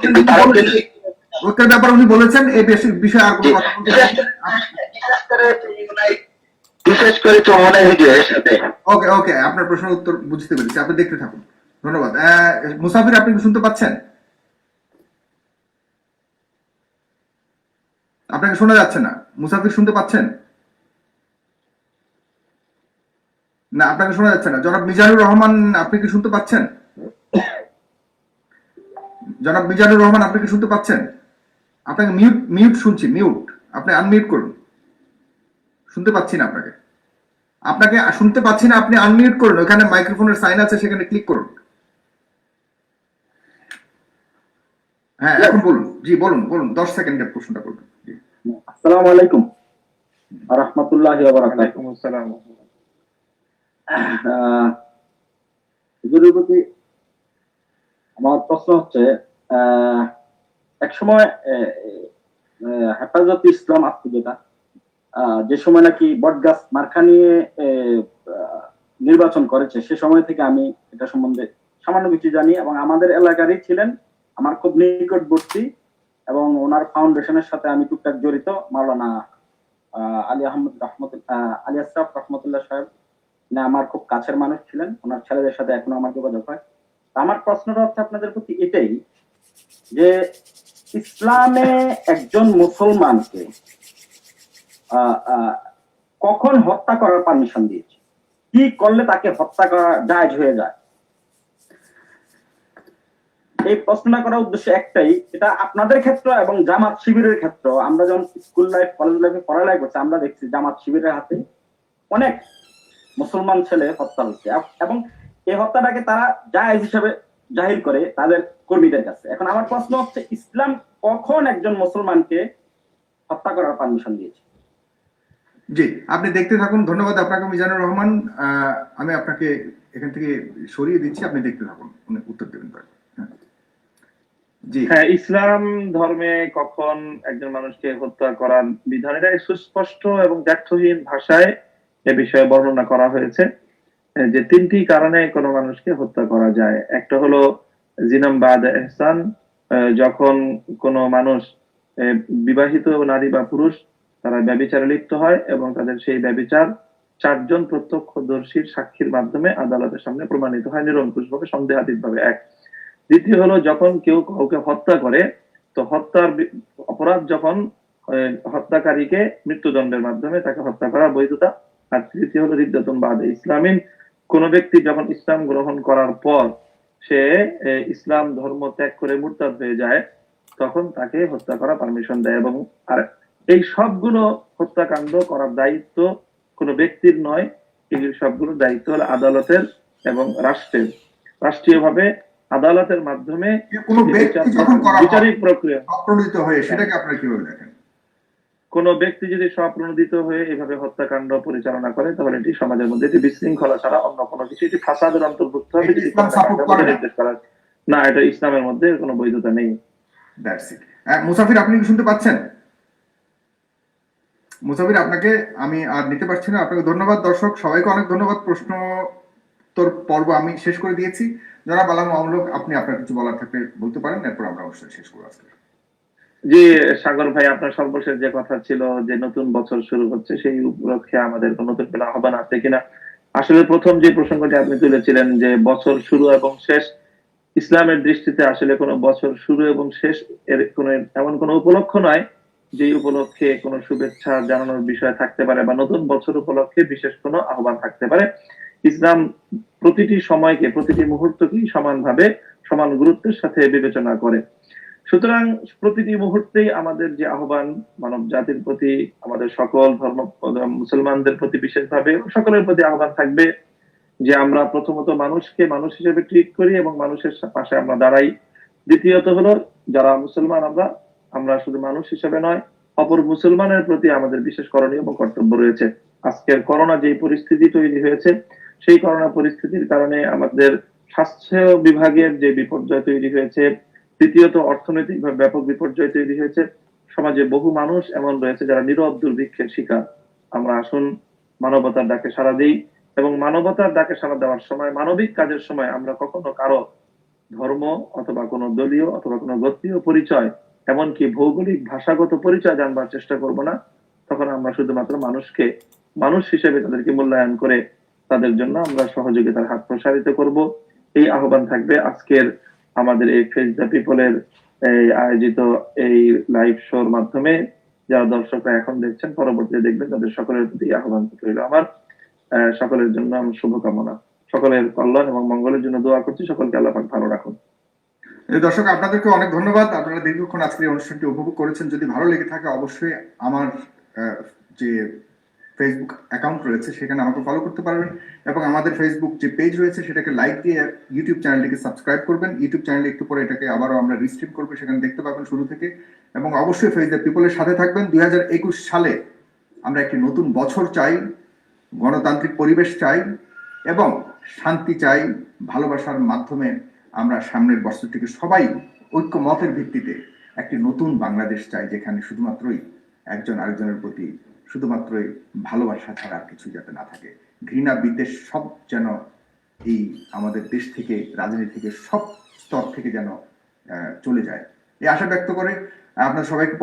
কিন্তু ওটার ব্যাপারে উনি বলেছেন এই বিষয়ে আর কোনো কথা বলতে বিশেষ করে চরমনায় হুজুরের সাথে। ওকে, আপনার প্রশ্নের উত্তর বুঝতে পেরেছি, আপনি দেখতে থাকুন। ধন্যবাদ। মুসাফির আপনি কি শুনতে পাচ্ছেন? আপনাকে শোনা যাচ্ছে না। মুসাফির শুনতে পাচ্ছেন না? আপনাকে শোনা যাচ্ছে না। জনাব মিজানুর রহমান আপনি কি শুনতে পাচ্ছেন? জনাব মিজানুর রহমান আপনি কি শুনতে পাচ্ছেন? আপনাকে মিউট শুনছি, মিউট। আপনি আনমিউট করুন। শুনতে পাচ্ছি না আপনাকে শুনতে পাচ্ছি না। আপনি আনমিউট করুন, ওখানে মাইক্রোফোনের সাইন আছে, সেখানে ক্লিক করুন। হ্যাঁ, এখন বলুন। জি, বলুন 10 সেকেন্ডের প্রশ্নটা করুন। আসসালামু আলাইকুম ওয়া রাহমাতুল্লাহি ওয়া বারাকাতুহু। ওয়ালাইকুম আসসালাম। হুজুরের প্রতি আমার প্রশ্ন হচ্ছে, এক সময় হেফাজত ইসলাম আপনি যে সময় নাকি বটগাছ মার্কা নিয়ে নির্বাচন করেছে, সে সময় থেকে আমি এটা সম্বন্ধে সামান্য কিছু জানি এবং আমাদের এলাকারই ছিলেন, আমার খুব নিকটবর্তী এবং ওনার ফাউন্ডেশনের সাথে আমি টুকটাক জড়িত। মাওলানা আলী আশরাফ রহমতুল্লাহ সাহেব আমার খুব কাছের মানুষ ছিলেন, ওনার ছেলেদের সাথে এখনো আমার যোগাযোগ হয়। আমার প্রশ্নটা হচ্ছে আপনাদের প্রতি এটাই যে ইসলামে একজন মুসলমানকে কখন হত্যা করার পারমিশন দিয়েছে, কি করলে তাকে হত্যা করা জায়েজ হয়ে যায়? এই প্রশ্নটা করার উদ্দেশ্য একটাই, এটা আপনাদের ক্ষেত্র এবং জামাত শিবিরের ক্ষেত্র। আমরা যখন স্কুল লাইফ কলেজ লাইফে পড়ালেখা করছি, আমরা দেখছি জামাত শিবিরের হাতে অনেক মুসলমান ছেলে হত্যা হচ্ছে, এবং এই হত্যাটাকে তারা জায়েজ হিসেবে জাহির করে তাদের কর্মীদের কাছে। এখন আমার প্রশ্ন হচ্ছে, ইসলাম কখন একজন মুসলমানকে হত্যা করার পারমিশন দিয়েছে? জি, আপনি দেখতে থাকুন। ধন্যবাদ আপনাকে মিজানুর রহমান। আমি আপনাকে এখান থেকে সরিয়ে দিচ্ছি, আপনি দেখতে থাকুন, উনি উত্তর দেবেন। হ্যাঁ, জি হ্যাঁ, ইসলাম ধর্মে কখন একজন মানুষকে হত্যা করার বিধান, এটা সুস্পষ্ট এবং দ্ব্যর্থহীন ভাষায় এ বিষয়ে বর্ণনা করা হয়েছে যে 3টি কারণে কোনো মানুষকে হত্যা করা যায়। একটা হলো জিনাম বাদ এহসান, যখন কোনো মানুষ বিবাহিত নারী বা পুরুষ তারা ব্যভিচারে লিপ্ত হয় এবং তাদের সেই ব্যভিচার 4জন প্রত্যক্ষদর্শীর সাক্ষীর মাধ্যমে আদালতের সামনে প্রমাণিত হয় নিরঙ্কুশভাবে, সন্দেহাতীতভাবে। এক। দ্বিতীয় হলো যখন কেউ কাউকে হত্যা করে, তো হত্যার অপরাধ যখন হত্যাকারীকে মৃত্যুদণ্ডের মাধ্যমে তাকে হত্যা করা বৈধতা। আর তৃতীয় হলো রিদ্দাতুন বাদে ইসলামিন, কোন ব্যক্তি যখন ইসলাম গ্রহণ করার পর সে ইসলাম ধর্ম ত্যাগ করে মুরতাদ হয়ে যায়, তখন তাকে হত্যা করা পারমিশন দেয়। এবং আর এই সবগুলো হত্যাকাণ্ড করার দায়িত্ব কোনো ব্যক্তির নয়, এই সবগুলো দায়িত্ব হলো আদালতের এবং রাষ্ট্রের। রাষ্ট্রীয়ভাবে আদালতের মাধ্যমে কোনো ব্যক্তি যখন করা হয় বিচারিক প্রক্রিয়া অপ্রণোদিত হয়ে, সেটাকে আপনারা কিভাবে দেখেন? কোন ব্যক্তি যদি স্বপ্রণোদিত হয়ে এভাবে হত্যাকাণ্ড পরিচালনা করে, তাহলে এটি সমাজের মধ্যে এটি বিশৃঙ্খলা ছাড়া অন্য কোনো কিছু, এটি ফাসাদের অন্তর্ভুক্ত হবে। এটি ইসলাম সাপোর্ট করে না? নির্দেশ করা না, এটা ইসলামের মধ্যে কোনো বৈধতা নেই। That's it. মুসাফির, আপনি কি শুনতে পাচ্ছেন? মুসাফির, আপনাকে আমি আর নিতে পারছি না। আপনাকে ধন্যবাদ। দর্শক সবাইকে অনেক ধন্যবাদ। প্রশ্ন উত্তর পর্ব আমি শেষ করে দিয়েছি। জনাব আলম মামুনুল হক, আপনি আপনার কিছু বলার থাকলে বলতে পারেন, এরপর আমরা অবশ্যই শেষ করবো আজকে। জি সাগর ভাই, আপনার সর্বশেষ যে কথা ছিল যে নতুন বছর শুরু হচ্ছে, সেই উপলক্ষে আমাদের কোন নতুন কোনো আহ্বান আছে কিনা। আসলে প্রথম যে প্রসঙ্গটি আপনি তুলেছিলেন যে বছর শুরু এবং শেষ, ইসলামের দৃষ্টিতে আসলে কোনো বছর শুরু এবং শেষ এর কোনো এমন কোনো উপলক্ষ নয় যে উপলক্ষে কোনো শুভেচ্ছা জানানোর বিষয় থাকতে পারে বা নতুন বছর উপলক্ষে বিশেষ কোনো আহ্বান থাকতে পারে। ইসলাম প্রতিটি সময়কে, প্রতিটি মুহূর্তকেই সমানভাবে, সমান গুরুত্বের সাথে বিবেচনা করে। সুতরাং প্রতিটি মুহূর্তেই আমাদের যে আহ্বান মানব জাতির প্রতি, আমাদের সকল ধর্ম মুসলমানদের প্রতি বিশেষভাবে সকলের প্রতি আহ্বান থাকবে যে আমরা প্রথমত মানুষকে মানুষ হিসেবে ট্রিট করি এবং মানুষের পাশে আমরা দাঁড়াই। দ্বিতীয়ত হলো যারা মুসলমান আমরা শুধু মানুষ হিসেবে নয়, অপর মুসলমানের প্রতি আমাদের বিশেষ করণীয় এবং কর্তব্য রয়েছে। আজকের করোনা যে পরিস্থিতি তৈরি হয়েছে, সেই করোনা পরিস্থিতির কারণে আমাদের স্বাস্থ্য বিভাগের যে বিপর্যয় তৈরি হয়েছে, তৃতীয়ত অর্থনৈতিক ব্যাপক বিপর্যয় তৈরি হয়েছে। সমাজে বহু মানুষ এমন রয়েছে যারা নীরব দুর্ভিক্ষের শিকার। আমরা আসুন মানবতার ডাকে সাড়া দিই, এবং মানবতার ডাকে সাড়া দেওয়ার সময়, মানবিক কাজের সময় আমরা কখনো কারো ধর্ম অথবা কোনো দলীয় অথবা কোনো গোত্রীয় পরিচয়, এমনকি ভৌগোলিক ভাষাগত পরিচয় জানবার চেষ্টা করব না। তখন আমরা শুধুমাত্র মানুষকে মানুষ হিসেবে তাদেরকে মূল্যায়ন করে তাদের জন্য আমরা সহযোগিতার হাত প্রসারিত করব। এই আহ্বান থাকবে আজকের আমাদের এই ফেস দ্য পিপলের এই আয়োজিত এই লাইভ শোর মাধ্যমে। যারা দর্শকরা এখন দেখছেন, পরবর্তীতে দেখবেন, তাদের সকলের প্রতি আহ্বান রইল আমার। সকলের জন্য আমার শুভকামনা, সকলের কল্যাণ এবং মঙ্গলের জন্য দোয়া করছি। সকলকে আল্লাহ পাক ভালো রাখুন। দর্শক আপনাদেরকে অনেক ধন্যবাদ। আপনারা দীর্ঘক্ষণ আজকের এই অনুষ্ঠানটি উপভোগ করেছেন। যদি ভালো লেগে থাকে অবশ্যই আমার যে ফেসবুক অ্যাকাউন্ট রয়েছে সেখানে আমাকে ফলো করতে পারবেন, এবং আমাদের ফেসবুক যে পেজ রয়েছে সেটাকে লাইক দিয়ে ইউটিউব চ্যানেলটিকে সাবস্ক্রাইব করবেন। ইউটিউব চ্যানেলে একটু পরে এটাকে আবারও আমরা রিস্ট্রিম করবো, সেখানে দেখতে পাবেন শুরু থেকে। এবং অবশ্যই ফেস দ্য পিপলের সাথে থাকবেন। 2021 সালে আমরা একটি নতুন বছর চাই, গণতান্ত্রিক পরিবেশ চাই এবং শান্তি চাই। ভালোবাসার মাধ্যমে আমরা সামনের বছরটিকে সবাই ঐক্যমতের ভিত্তিতে একটি নতুন বাংলাদেশ চাই, যেখানে শুধুমাত্রই একজন আরেকজনের প্রতি শুধুমাত্রই ভালোবাসা ছাড়া আর কিছু যাতে না থাকে। ঘৃণা বিদ্বেষ সব যেন এই আমাদের দেশ থেকে, রাজনীতি থেকে, সব স্তর থেকে যেন চলে যায়, এই আশা ব্যক্ত করে আপনার সবাইকে